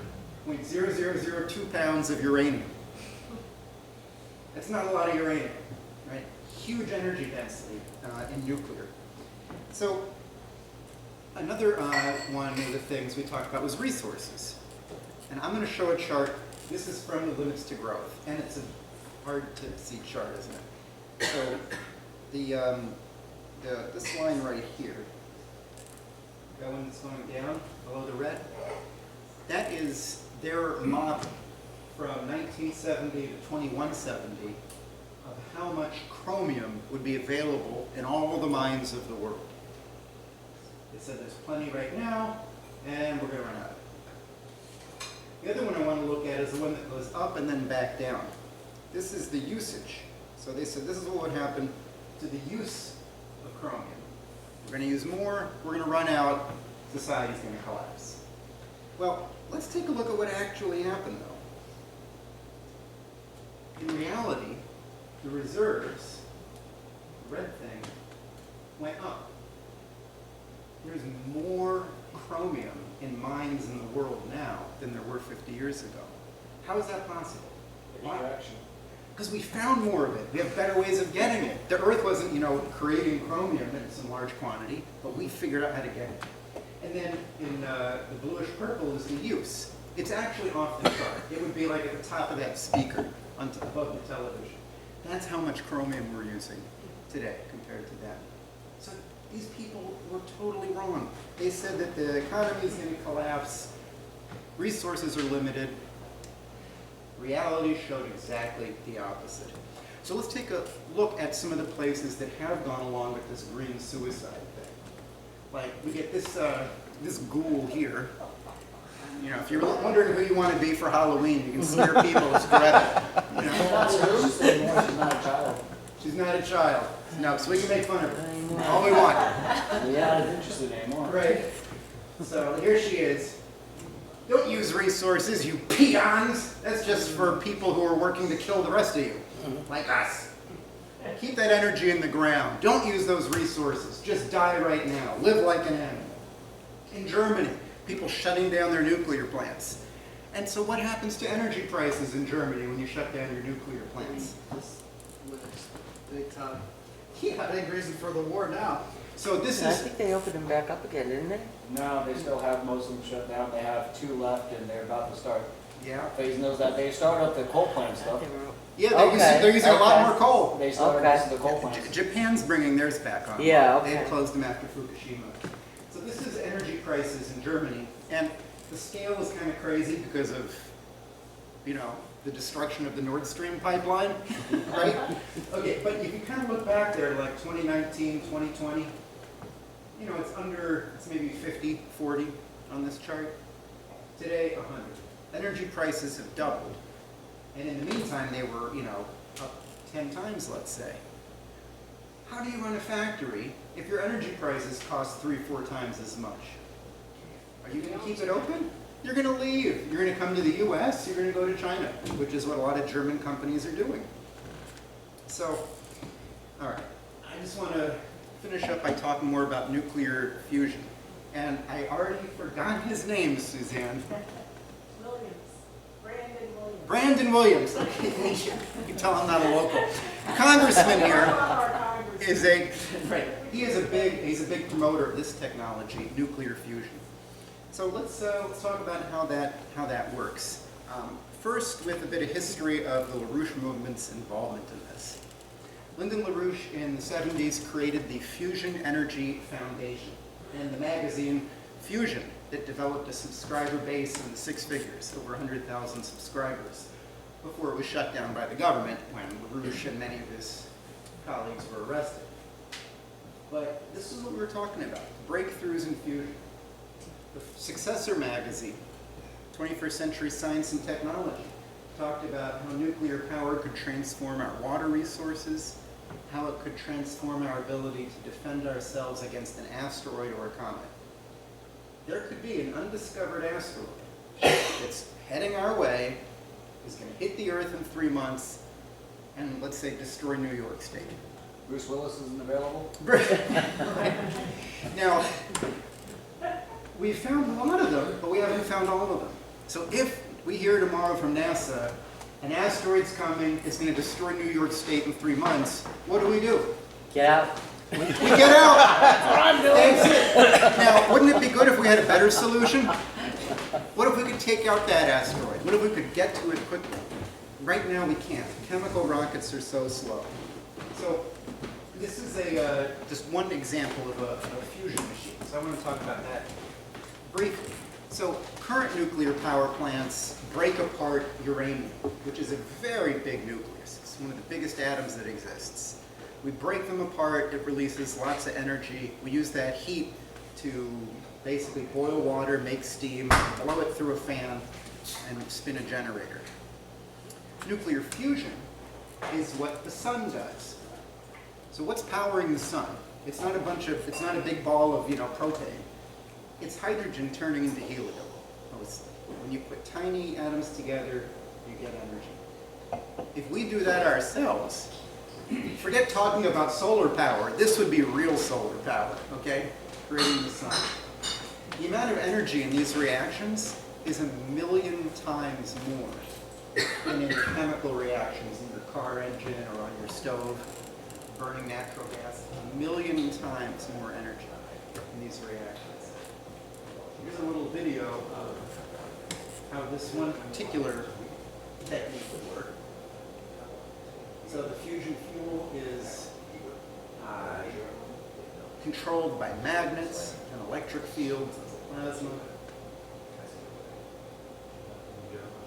0.0002 pounds of uranium. That's not a lot of uranium, right? Huge energy density in nuclear. So another one of the things we talked about was resources. And I'm going to show a chart. This is from the Limits to Growth. And it's a hard to see chart, isn't it? So this line right here, the one that's going down below the red, that is their model from 1970 to 2170 of how much chromium would be available in all the mines of the world. They said there's plenty right now, and we're going to run out. The other one I want to look at is the one that goes up and then back down. This is the usage. So they said this is what would happen to the use of chromium. We're going to use more, we're going to run out, society's going to collapse. Well, let's take a look at what actually happened, though. In reality, the reserves, the red thing, went up. There's more chromium in mines in the world now than there were 50 years ago. How is that possible? Why? Because we found more of it. We have better ways of getting it. The Earth wasn't, creating chromium in some large quantity, but we figured out how to get it. And then in the bluish purple is the use. It's actually off the chart. It would be like at the top of that speaker above the television. That's how much chromium we're using today compared to that. So these people were totally wrong. They said that the economy is going to collapse, resources are limited. Reality showed exactly the opposite. So let's take a look at some of the places that have gone along with this green suicide thing. Like, we get this ghoul here. If you're wondering who you want to be for Halloween, you can scare people as Greta. She's not a child. She's not a child. No, so we can make fun of her all we want. Yeah, I'm interested anymore. Right. So here she is. Don't use resources, you peons. That's just for people who are working to kill the rest of you, like us. Keep that energy in the ground. Don't use those resources. Just die right now. Live like an animal. In Germany, people shutting down their nuclear plants. And so what happens to energy prices in Germany when you shut down your nuclear plants? Big time. Yeah. Big reason for the war now. So this I is... think they opened them back up again, didn't they? No, they still have most of them shut down. They have 2 left, and they're about to start Yeah. phasing those out. They started up the coal plant stuff. Yeah, they're using a lot more coal. They started Okay. most of the coal plants. Japan's bringing theirs back on. Yeah, okay. They had closed them after Fukushima. So this is energy prices in Germany, and the scale is kind of crazy because of, the destruction of the Nord Stream pipeline, right? Okay, but if you kind of look back there, like 2019, 2020, it's maybe 50, 40 on this chart. Today, 100. Energy prices have doubled. And in the meantime, they were, up 10 times, let's say. How do you run a factory if your energy prices cost 3-4 times as much? Are you going to keep it open? You're going to leave. You're going to come to the US, you're going to go to China, which is what a lot of German companies are doing. So, all right, I just want to finish up by talking more about nuclear fusion. And I already forgot his name, Suzanne. Williams. Brandon Williams. You can tell I'm not a local. Congressman here is he's a big promoter of this technology, nuclear fusion. So let's talk about how that works. First, with a bit of history of the LaRouche movement's involvement in this. Lyndon LaRouche in the 70s created the Fusion Energy Foundation and the magazine Fusion that developed a subscriber base in the 6 figures, over 100,000 subscribers, before it was shut down by the government when LaRouche and many of his colleagues were arrested. But this is what we were talking about, breakthroughs in fusion. The successor magazine, 21st Century Science and Technology, talked about how nuclear power could transform our water resources, how it could transform our ability to defend ourselves against an asteroid or a comet. There could be an undiscovered asteroid that's heading our way, is going to hit the Earth in 3 months, and let's say destroy New York State. Bruce Willis isn't available? Now, we've found a lot of them, but we haven't found all of them. So if we hear tomorrow from NASA, an asteroid's coming, it's going to destroy New York State in 3 months, what do? Get out. We get out! That's it. Now, wouldn't it be good if we had a better solution? What if we could take out that asteroid? What if we could get to it quickly? Right now we can't. Chemical rockets are so slow. So this is just one example of a fusion machine. So I want to talk about that briefly. So current nuclear power plants break apart uranium, which is a very big nucleus. It's one of the biggest atoms that exists. We break them apart, it releases lots of energy. We use that heat to basically boil water, make steam, blow it through a fan, and spin a generator. Nuclear fusion is what the sun does. So what's powering the sun? It's not a big ball of, propane. It's hydrogen turning into helium, mostly. When you put tiny atoms together, you get energy. If we do that ourselves, forget talking about solar power. This would be real solar power, okay? Creating the sun. The amount of energy in these reactions is 1,000,000 times more than in chemical reactions in your car engine or on your stove, burning natural gas. 1,000,000 times more energy in these reactions. Here's a little video of how this one particular technique would work. So the fusion fuel is controlled by magnets and electric fields and plasma.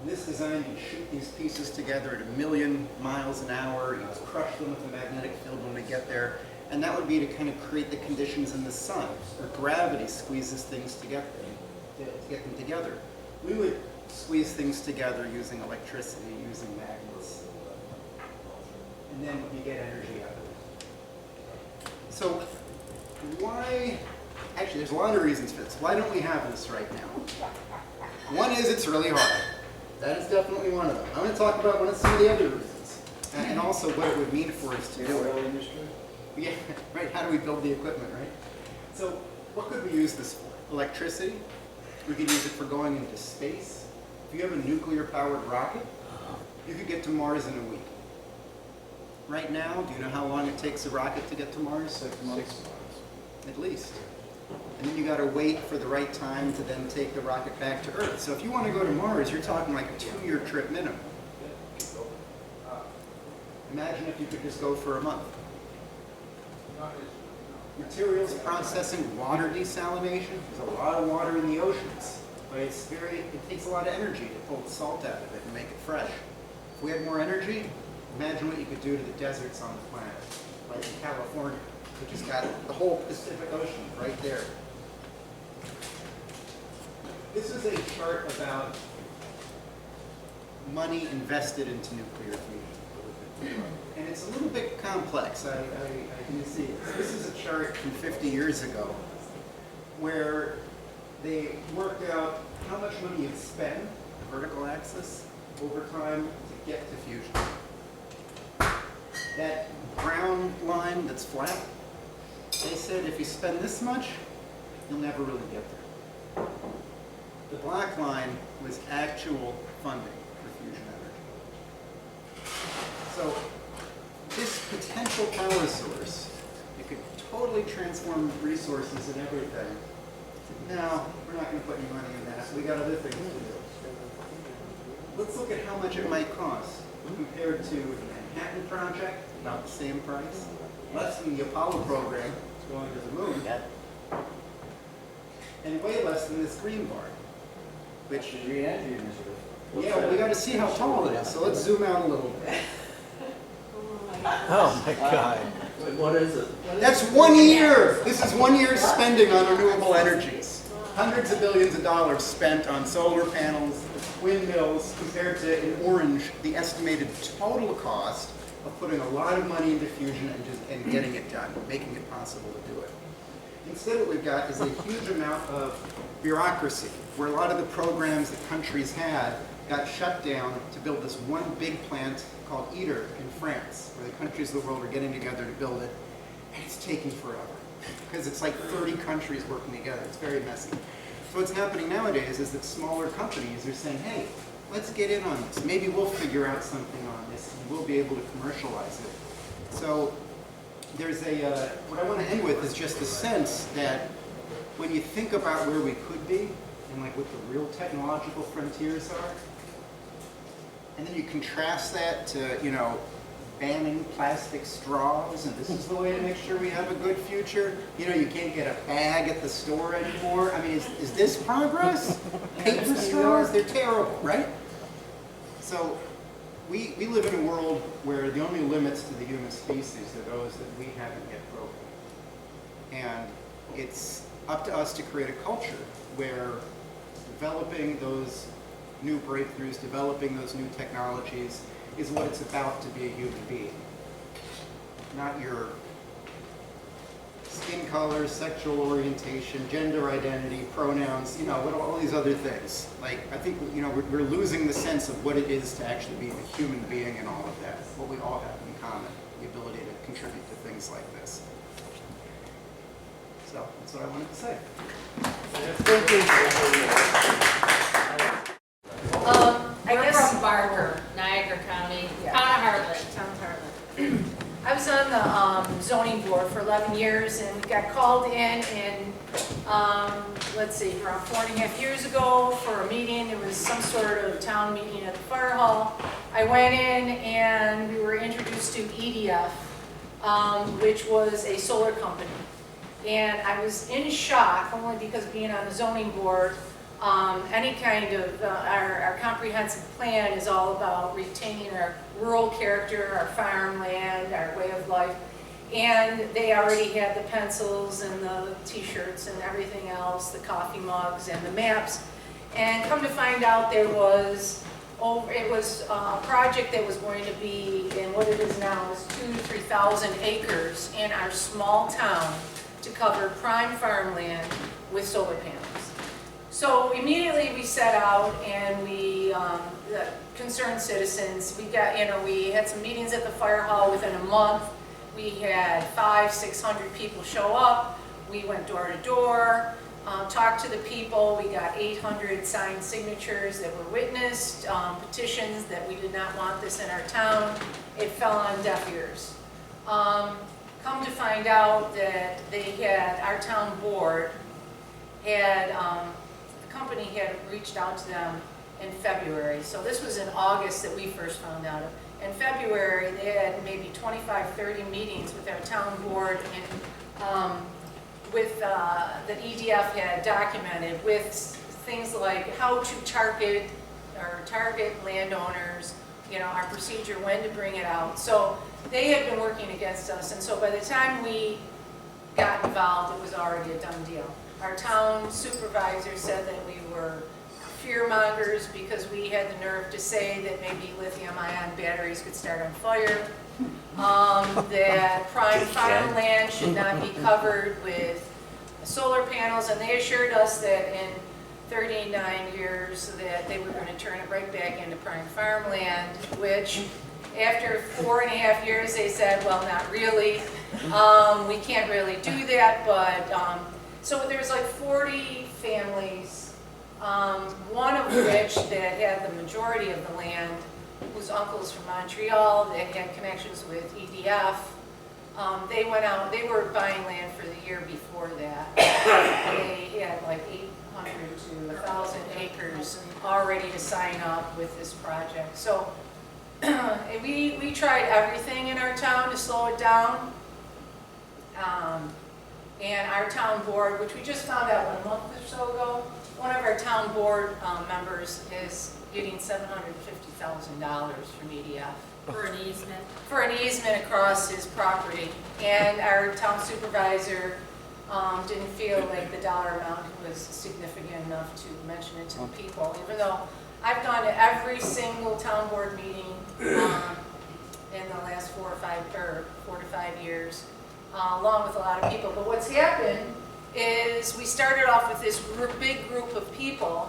In this design, you shoot these pieces together at 1,000,000 miles an hour. You just crush them with a magnetic field when we get there. And that would be to kind of create the conditions in the sun, where gravity squeezes things to get them together. We would squeeze things together using electricity, using magnets. And then you get energy out of it. So actually there's a lot of reasons for this. Why don't we have this right now? One is it's really hard. That is definitely one of them. I'm going to talk about some of the other reasons. And also what it would mean for us to do it. Industry? Yeah, right, how do we build the equipment, right? So what could we use this for? Electricity. We could use it for going into space. If you have a nuclear-powered rocket, you could get to Mars in a week. Right now, do you know how long it takes a rocket to get to Mars? 6 months. At least. And then you got to wait for the right time to then take the rocket back to Earth. So if you want to go to Mars, you're talking like a 2-year trip minimum. Imagine if you could just go for a month. Materials processing, water desalination. There's a lot of water in the oceans, but it takes a lot of energy to pull the salt out of it and make it fresh. If we had more energy, imagine what you could do to the deserts on the planet, like in California, which has got the whole Pacific Ocean right there. This is a chart about money invested into nuclear fusion. And it's a little bit complex, I can see it. This is a chart from 50 years ago where they worked out how much money you'd spend, the vertical axis, over time to get to fusion. That brown line that's flat, they said if you spend this much, you'll never really get there. The black line was actual funding for fusion energy. So this potential power source, it could totally transform resources and everything. No, we're not going to put any money in that. We got other things to do. Let's look at how much it might cost compared to the Manhattan Project, not the same price. Less than the Apollo program, it's going to the moon. And way less than this green bar. Which, The Green Energy Initiative. yeah, well, we got to see how tall it is. So let's zoom out a little bit. Oh my God. What is it? That's 1 year. This is 1 year's spending on renewable energies. Hundreds of billions of dollars spent on solar panels, windmills, compared to, in orange, the estimated total cost of putting a lot of money into fusion and getting it done, making it possible to do it. Instead, what we've got is a huge amount of bureaucracy, where a lot of the programs that countries had got shut down to build this one big plant called ITER in France, where the countries of the world are getting together to build it, and it's taking forever, because it's like 30 countries working together. It's very messy. So what's happening nowadays is that smaller companies are saying, hey, let's get in on this. Maybe we'll figure out something on this, and we'll be able to commercialize it. So there's a, what I want to end with is just the sense that when you think about where we could be, and like what the real technological frontiers are, and then you contrast that to, you know, banning plastic straws, and this is the way to make sure we have a good future. You know, you can't get a bag at the store anymore. I mean, is this progress? Paper straws, they're terrible, right? So we live in a world where the only limits to the human species are those that we haven't yet broken. And it's up to us to create a culture where developing those new breakthroughs, developing those new technologies is what it's about to be a human being. Not your skin color, sexual orientation, gender identity, pronouns, you know, all these other things. Like, I think, you know, we're losing the sense of what it is to actually be a human being and all of that, what we all have in common, the ability to contribute to things like this. So, that's what I wanted to say. Thank you. I We're guess from Barker, Niagara County, Yeah. town of Heartland. Town Harlan. I was on the zoning board for 11 years and got called in let's see, around 4.5 years ago for a meeting. There was some sort of town meeting at the fire hall. I went in and we were introduced to EDF, which was a solar company. And I was in shock, only because being on the zoning board, any kind of, our comprehensive plan is all about retaining our rural character, our farmland, our way of life. And they already had the pencils and the t-shirts and everything else, the coffee mugs and the maps. And come to find out there was, it was a project that was going to be, in what it is now, is 2,000 to 3,000 acres in our small town to cover prime farmland with solar panels. So immediately we set out and we, the concerned citizens, we got, you know, we had some meetings at the fire hall within a month. We had 500-600 people show up. We went door to door, talked to the people. We got 800 signed signatures that were witnessed, petitions that we did not want this in our town. It fell on deaf ears. Come to find out that they had, our town board had, the company had reached out to them in February. So this was in August that we first found out. In February, they had maybe 25, 30 meetings with our town board and with that EDF had documented with things like how to target landowners, you know, our procedure, when to bring it out. So they had been working against us, and so by the time we got involved, it was already a done deal. Our town supervisor said that we were fear mongers because we had the nerve to say that maybe lithium-ion batteries could start on fire, that prime farmland should not be covered with solar panels, and they assured us that in 39 years that they were going to turn it right back into prime farmland, which after 4.5 years they said, well, not really. We can't really do that, but so there's like 40 families, one of which that had the majority of the land, whose uncle's from Montreal, that had connections with EDF. They went out, they were buying land for the year before that. They had like 800 to 1,000 acres all ready to sign up with this project. So we tried everything in our town to slow it down. And our town board, which we just found out 1 month or so ago, one of our town board members is getting $750,000 from EDF. For an easement. For an easement across his property. And our town supervisor didn't feel like the dollar amount was significant enough to mention it to the people, even though I've gone to every single town board meeting in the last 4 to 5 years, along with a lot of people. But what's happened is we started off with this big group of people,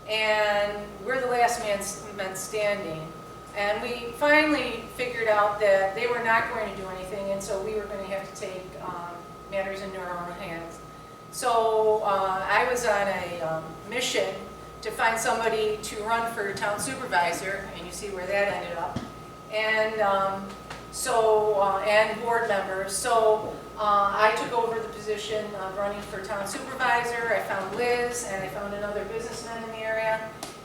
and we're the last men standing. And we finally figured out that they were not going to do anything, and so we were going to have to take matters into our own hands. So I was on a mission to find somebody to run for town supervisor, and you see where that ended up, and and board members. So I took over the position of running for town supervisor. I found Liz, and I found another businessman in the area.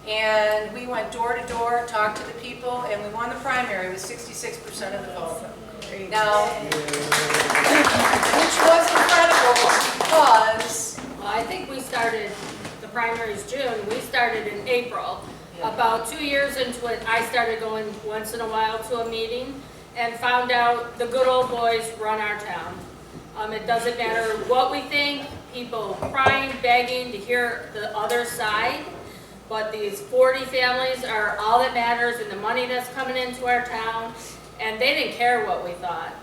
And we went door to door, talked to the people, and we won the primary with 66% of the vote. Now, which was incredible because... Well, I think we started, the primary's June, we started in April. Yeah. About 2 years into it, I started going once in a while to a meeting and found out the good old boys run our town. It doesn't matter what we think, people crying, begging to hear the other side. But these 40 families are all that matters, and the money that's coming into our town, and they didn't care what we thought.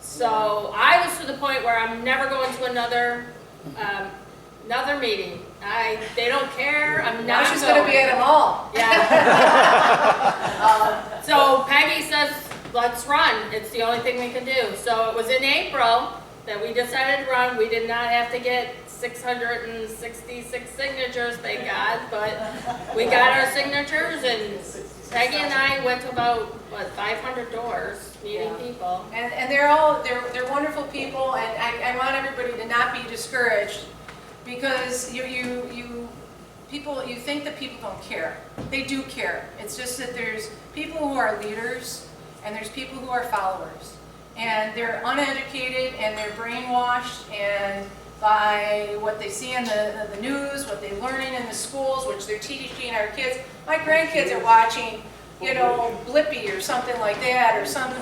So I was to the point where I'm never going to another meeting. They don't care. I'm not. She's going to be at them all. Yeah. So Peggy says, let's run. It's the only thing we can do. So it was in April that we decided to run. We did not have to get 666 signatures, thank God, but we got our signatures, and Peggy and I went to about, 500 doors meeting people. And they're wonderful people, and I want everybody to not be discouraged, because you think that people don't care. They do care. It's just that there's people who are leaders, and there's people who are followers, and they're uneducated, and they're brainwashed, and by what they see in the news, what they're learning in the schools, which they're teaching our kids. My grandkids are watching, Blippi or something like that, or some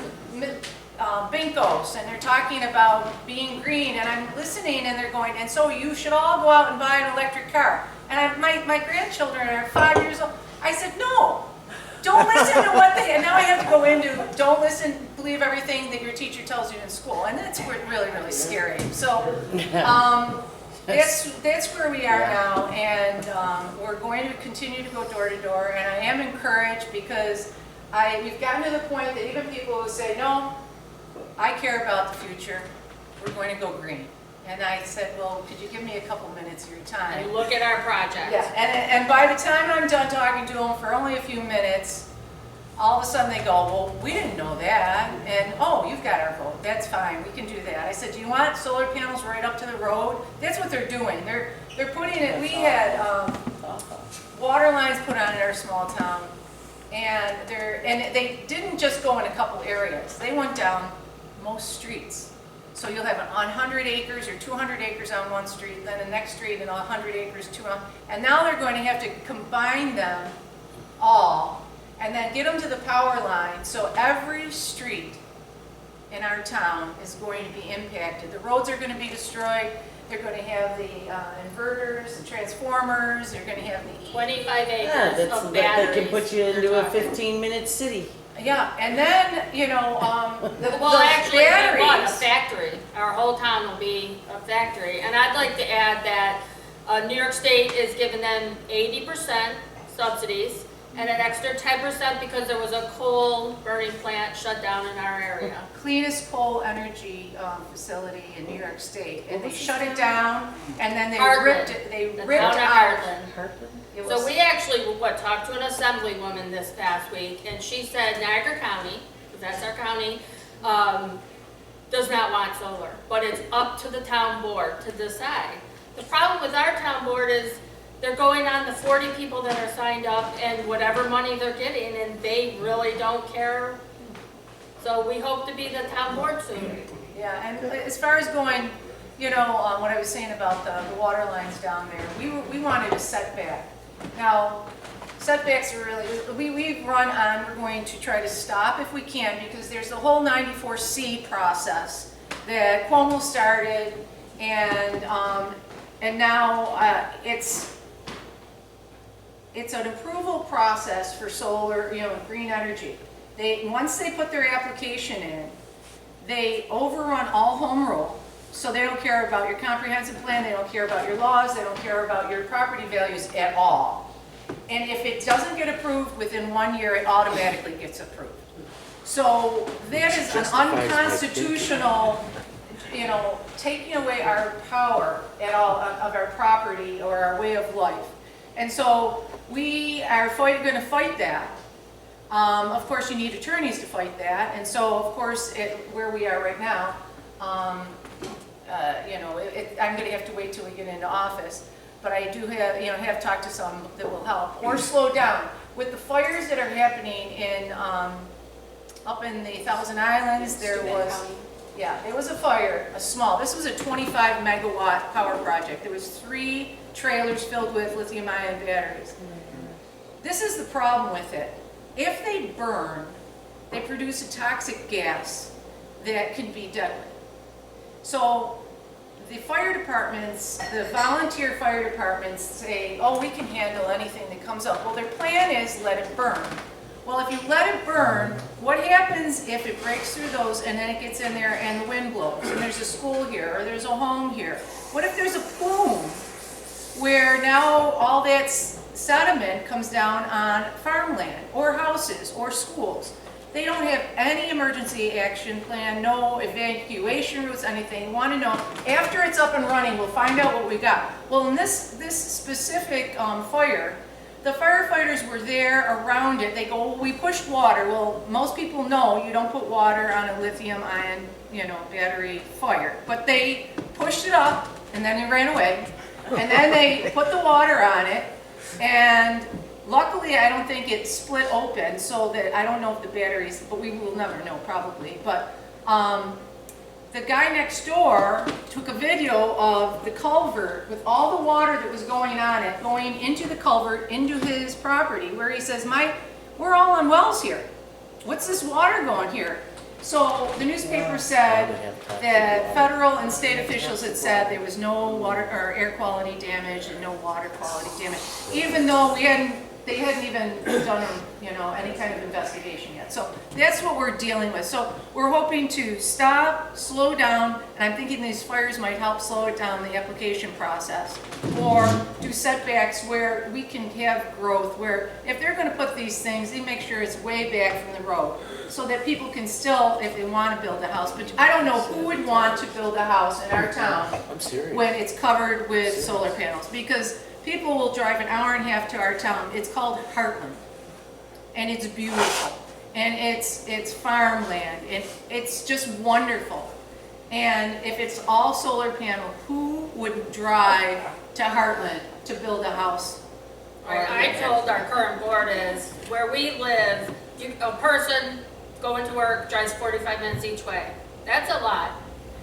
Binkos, and they're talking about being green, and I'm listening, and they're going, and so you should all go out and buy an electric car. And my grandchildren are 5 years old. I said, no, don't listen to what they, and now I have to go into, don't believe everything that your teacher tells you in school, and that's really, really scary. So that's where we are now, and we're going to continue to go door to door, and I am encouraged because we've gotten to the point that even people who say, no, I care about the future, we're going to go green. And I said, well, could you give me a couple minutes of your time? And look at our project. Yeah, and by the time I'm done talking to them for only a few minutes, all of a sudden they go, well, we didn't know that, and oh, you've got our vote, that's fine, we can do that. I said, do you want solar panels right up to the road? That's what they're doing. They're putting it, we had water lines put on in our small town, and they didn't just go in a couple areas, they went down most streets. So you'll have 100 acres or 200 acres on one street, then the next street and 100 acres, and now they're going to have to combine them all and then get them to the power line. So every street in our town is going to be impacted. The roads are going to be destroyed. they're gonna have the inverters, the transformers, they're gonna have the. 25 Yeah, acres that's, of that batteries. can put you they're into a talking. 15-minute city. Yeah, and then, Well, the actually, we want a batteries. factory. Our whole town will be a factory. And I'd like to add that New York State is giving them 80% subsidies and an extra 10% because there was a coal burning plant shut down in our area. Cleanest coal energy facility in New York State, and What they was shut this it down, and then they Heartland. ripped it, they The ripped town of out. Heartland. Hartland? It So was- we actually, talked to an assemblywoman this past week, and she said Niagara County, because that's our county, does not want solar, but it's up to the town board to decide. The problem with our town board is they're going on the 40 people that are signed up and whatever money they're getting, and they really don't care. So we hope to be the town board soon. Yeah, and as far as going, what I was saying about the water lines down there, we wanted a setback. Now, setbacks are really, we've run on, we're going to try to stop if we can, because there's the whole 94C process that Cuomo started, and now it's an approval process for solar, green energy. Once they put their application in, they overrun all home rule. So they don't care about your comprehensive plan, they don't care about your laws, they don't care about your property values at all. And if it doesn't get approved within 1 year, it automatically gets approved. So that is an unconstitutional, taking away our power at all of our property or our way of life. And so we are going to fight that. Of course, you need attorneys to fight that. And so, of course, where we are right now, I'm going to have to wait till we get into office. But I do have talked to some that will help or slow down. With the fires that are happening up in the Thousand Islands, there was a fire, this was a 25 megawatt power project. There was 3 trailers filled with lithium ion batteries. This is the problem with it. If they burn, they produce a toxic gas that can be deadly. So the fire departments, the volunteer fire departments say, oh, we can handle anything that comes up. Well, their plan is let it burn. Well, if you let it burn, what happens if it breaks through those and then it gets in there and the wind blows and there's a school here or there's a home here? What if there's a plume where now all that sediment comes down on farmland or houses or schools? They don't have any emergency action plan, no evacuation routes, anything. Want to know, after it's up and running, we'll find out what we got. Well, in this specific fire, the firefighters were there around it. They go, well, we pushed water. Well, most people know you don't put water on a lithium ion, battery fire. But they pushed it up and then they ran away. And then they put the water on it, and luckily I don't think it split open, so that I don't know if the batteries, but we will never know probably. But the guy next door took a video of the culvert with all the water that was going on it, going into the culvert, into his property, where he says, we're all on wells here. What's this water going here? So the newspaper said that federal and state officials had said there was no water or air quality damage and no water quality damage, even though they hadn't even done any kind of investigation yet. So that's what we're dealing with. So we're hoping to stop, slow down, and I'm thinking these fires might help slow it down, the application process, or do setbacks where we can have growth, where if they're going to put these things, they make sure it's way back from the road, so that people can still, if they want to build a house. But I don't know who would want to build a house in our town I'm serious. when it's covered with solar panels, because people will drive an hour and a half to our town. It's called Heartland, and it's beautiful, and it's farmland, and it's just wonderful. And if it's all solar panel, who would drive to Heartland to build a house? I told our current board is, where we live, a person going to work drives 45 minutes each way. That's a lot.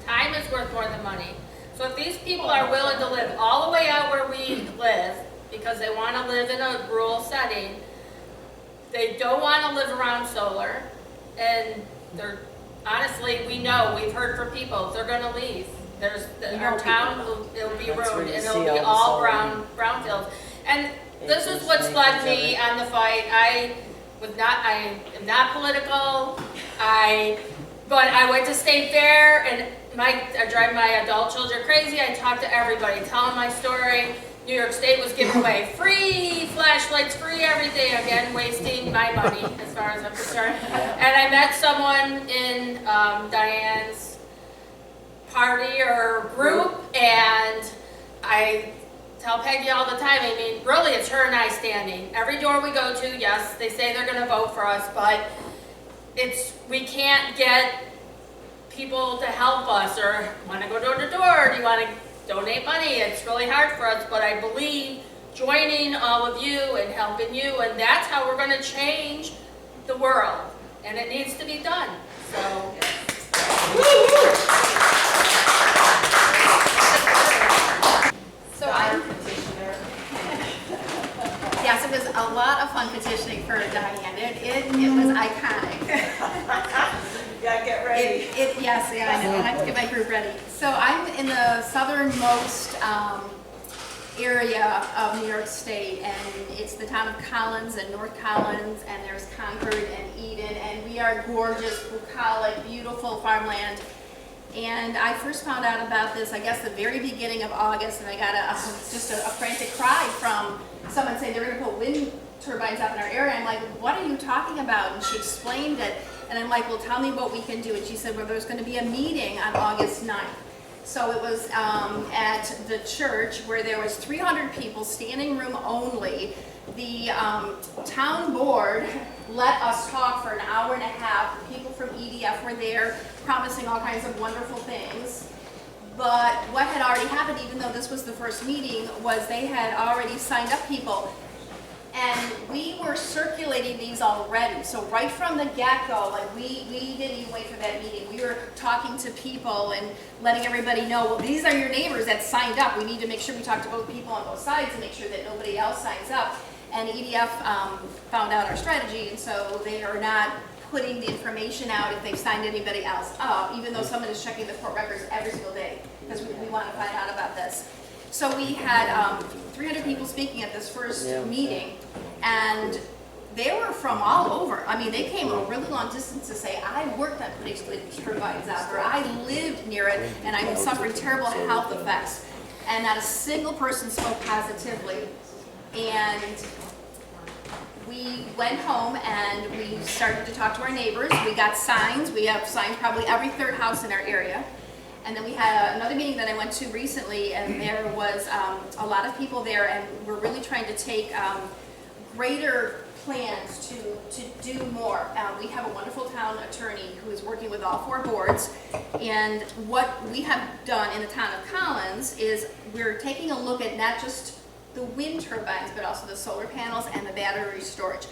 Time is worth more than money. So if these people are willing to live all the way out where we live, because they want to live in a rural setting, they don't want to live around solar, and they're, honestly, we've heard from people, they're going to leave. our town, it'll be That's where ruined, you and see it'll be all all the solar. brownfields. And this is what's Acres, led acres me of it. on the fight. I am not political, but I went to State Fair, and I drive my adult children crazy. I talk to everybody, tell them my story. New York State was giving away free flashlights, free everything, again, wasting my money as far as I'm concerned. And I met someone in Diane's party or group, and I tell Peggy all the time, I mean, really, it's her and I standing. Every door we go to, yes, they say they're gonna vote for us, but we can't get people to help us or wanna go door to door, do you wanna donate money? It's really hard for us, but I believe joining all of you and helping you, and that's how we're gonna change the world, and it needs to be done, so. So I'm, yes, it was a lot of fun petitioning for Diane. It was iconic. Yeah, get ready. Yes, yeah, I know. I have to get my group ready. So I'm in the southernmost area of New York State, and it's the town of Collins and North Collins, and there's Concord and Eden, and we are gorgeous, bucolic, beautiful farmland. And I first found out about this, I guess, the very beginning of August, and I got just a frantic cry from someone saying they're going to put wind turbines up in our area. I'm like, what are you talking about? And she explained it, and I'm like, well, tell me what we can do. And she said, well, there's going to be a meeting on August 9th. So it was at the church where there was 300 people, standing room only. The town board let us talk for an hour and a half. The people from EDF were there promising all kinds of wonderful things. But what had already happened, even though this was the first meeting, was they had already signed up people. And we were circulating these already. So right from the get-go, like we didn't even wait for that meeting. We were talking to people and letting everybody know, well, these are your neighbors that signed up. We need to make sure we talk to both people on both sides and make sure that nobody else signs up. And EDF found out our strategy, and so they are not putting the information out if they've signed anybody else up, even though someone is checking the court records every single day, because we want to find out about this. So we had 300 people speaking at this first meeting, and they were from all over. I mean, they came a really long distance to say, I worked on putting wind turbines out, or I lived near it, and I'm suffering terrible health effects. And not a single person spoke positively. And we went home and we started to talk to our neighbors. We got signs. We have signs probably every third house in our area. And then we had another meeting that I went to recently, and there was a lot of people there, and we're really trying to take greater plans to do more. We have a wonderful town attorney who is working with all 4 boards, and what we have done in the town of Collins is we're taking a look at not just the wind turbines, but also the solar panels and the battery storage.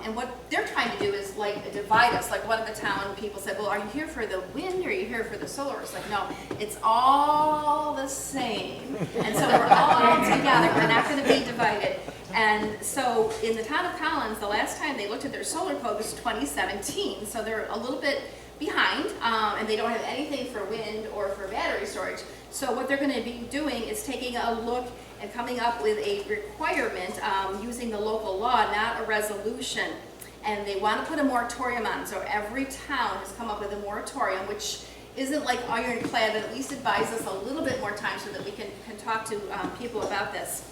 And what they're trying to do is like divide us. Like one of the town people said, well, are you here for the wind or are you here for the solar? It's like, no, it's all the same. And so we're all together. We're not going to be divided. And so in the town of Collins, the last time they looked at their solar code was 2017. So they're a little bit behind, and they don't have anything for wind or for battery storage. So what they're going to be doing is taking a look and coming up with a requirement using the local law, not a resolution. And they want to put a moratorium on. So every town has come up with a moratorium, which isn't like ironclad, but at least it buys us a little bit more time so that we can talk to people about this.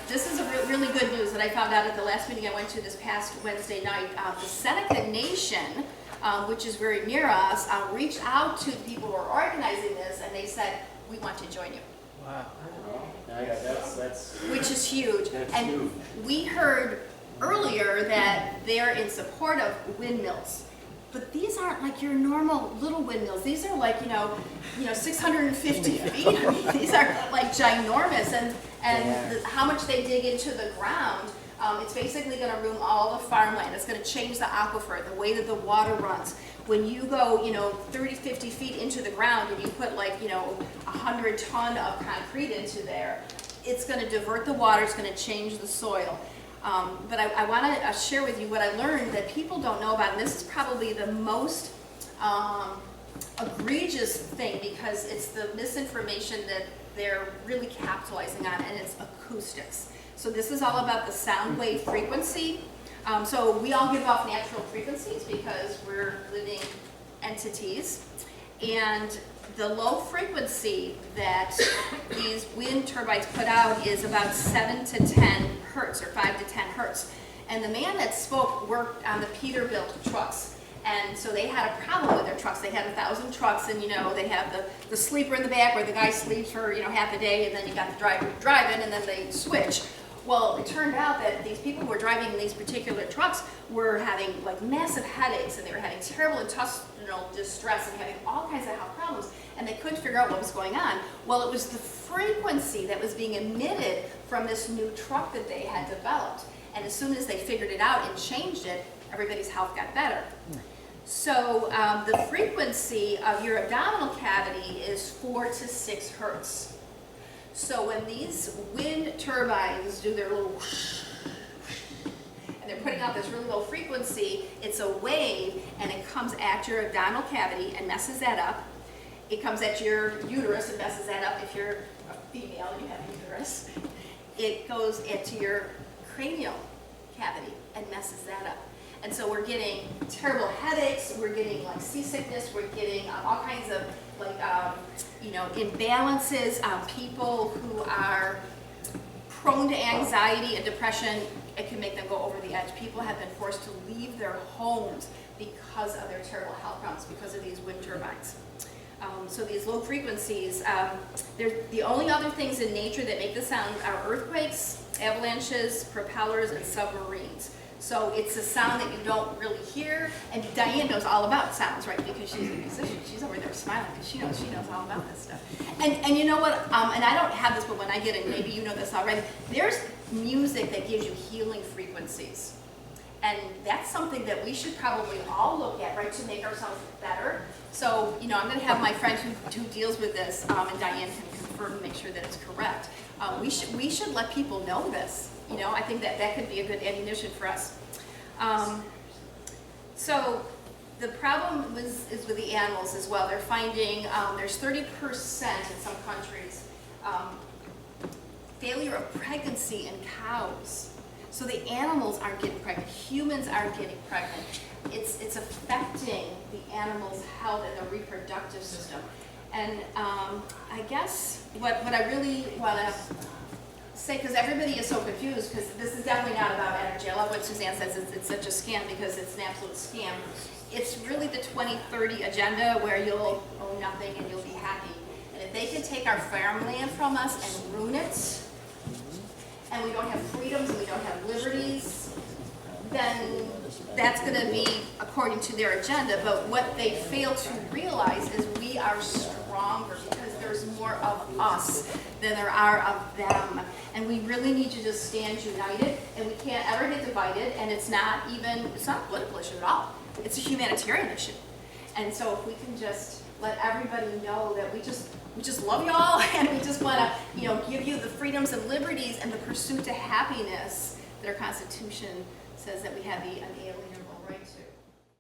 This is a really good news that I found out at the last meeting I went to this past Wednesday night. The Seneca Nation, which is very near us, reached out to the people who are organizing this, and they said, we want to join you. Wow. Yeah, that's Which is huge. That's And huge. we heard earlier that they're in support of windmills. But these aren't like your normal little windmills. These are like, 650 feet. I mean, these are like ginormous. And how much they dig into the ground, it's basically going to ruin all the farmland. It's going to change the aquifer, the way that the water runs. When you go, 30, 50 feet into the ground and you put like, 100 ton of concrete into there, it's going to divert the water, it's going to change the soil. But I want to share with you what I learned that people don't know about, and this is probably the most egregious thing because it's the misinformation that they're really capitalizing on, and it's acoustics. So this is all about the sound wave frequency. So we all give off natural frequencies because we're living entities. And the low frequency that these wind turbines put out is about 7 to 10 hertz, or 5 to 10 hertz. And the man that spoke worked on the Peterbilt trucks. And so they had a problem with their trucks. They had 1,000 trucks, and they have the sleeper in the back where the guy sleeps for half a day, and then you got the driver driving, and then they switch. Well, it turned out that these people who were driving these particular trucks were having like massive headaches, and they were having terrible intestinal distress and having all kinds of health problems, and they couldn't figure out what was going on. Well, it was the frequency that was being emitted from this new truck that they had developed. And as soon as they figured it out and changed it, everybody's health got better. So the frequency of your abdominal cavity is 4 to 6 hertz. So when these wind turbines do their little whoosh, and they're putting out this really low frequency, it's a wave, and it comes at your abdominal cavity and messes that up. It comes at your uterus and messes that up if you're a female and you have a uterus. It goes into your cranial cavity and messes that up. And so we're getting terrible headaches, we're getting like seasickness, we're getting all kinds of like, imbalances. People who are prone to anxiety and depression, it can make them go over the edge. People have been forced to leave their homes because of their terrible health problems, because of these wind turbines. So these low frequencies, the only other things in nature that make this sound are earthquakes, avalanches, propellers, and submarines. So it's a sound that you don't really hear, and Diane knows all about sounds, right? Because she's a musician. She's over there smiling because she knows all about this stuff. And you know what? And I don't have this, but when I get it, maybe you know this already. There's music that gives you healing frequencies, and that's something that we should probably all look at, right, to make ourselves better. So I'm going to have my friend who deals with this, and Diane can confirm and make sure that it's correct. We should let people know this. I think that could be a good ammunition for us. So the problem is with the animals as well. They're finding there's 30% in some countries failure of pregnancy in cows. So the animals aren't getting pregnant. Humans aren't getting pregnant. It's affecting the animals' health and their reproductive system. And I guess what I really want to say, because everybody is so confused, because this is definitely not about energy. I love what Suzanne says, it's such a scam, because it's an absolute scam. It's really the 2030 agenda where you'll own nothing and you'll be happy. And if they can take our farmland from us and ruin it, and we don't have freedoms and we don't have liberties, then that's going to be according to their agenda. But what they fail to realize is we are stronger because there's more of us than there are of them. And we really need to just stand united, and we can't ever get divided, and it's not a political issue at all. It's a humanitarian issue. And so if we can just let everybody know that we just love y'all, and we just want to give you the freedoms and liberties and the pursuit to happiness that our Constitution says that we have the unalienable right to.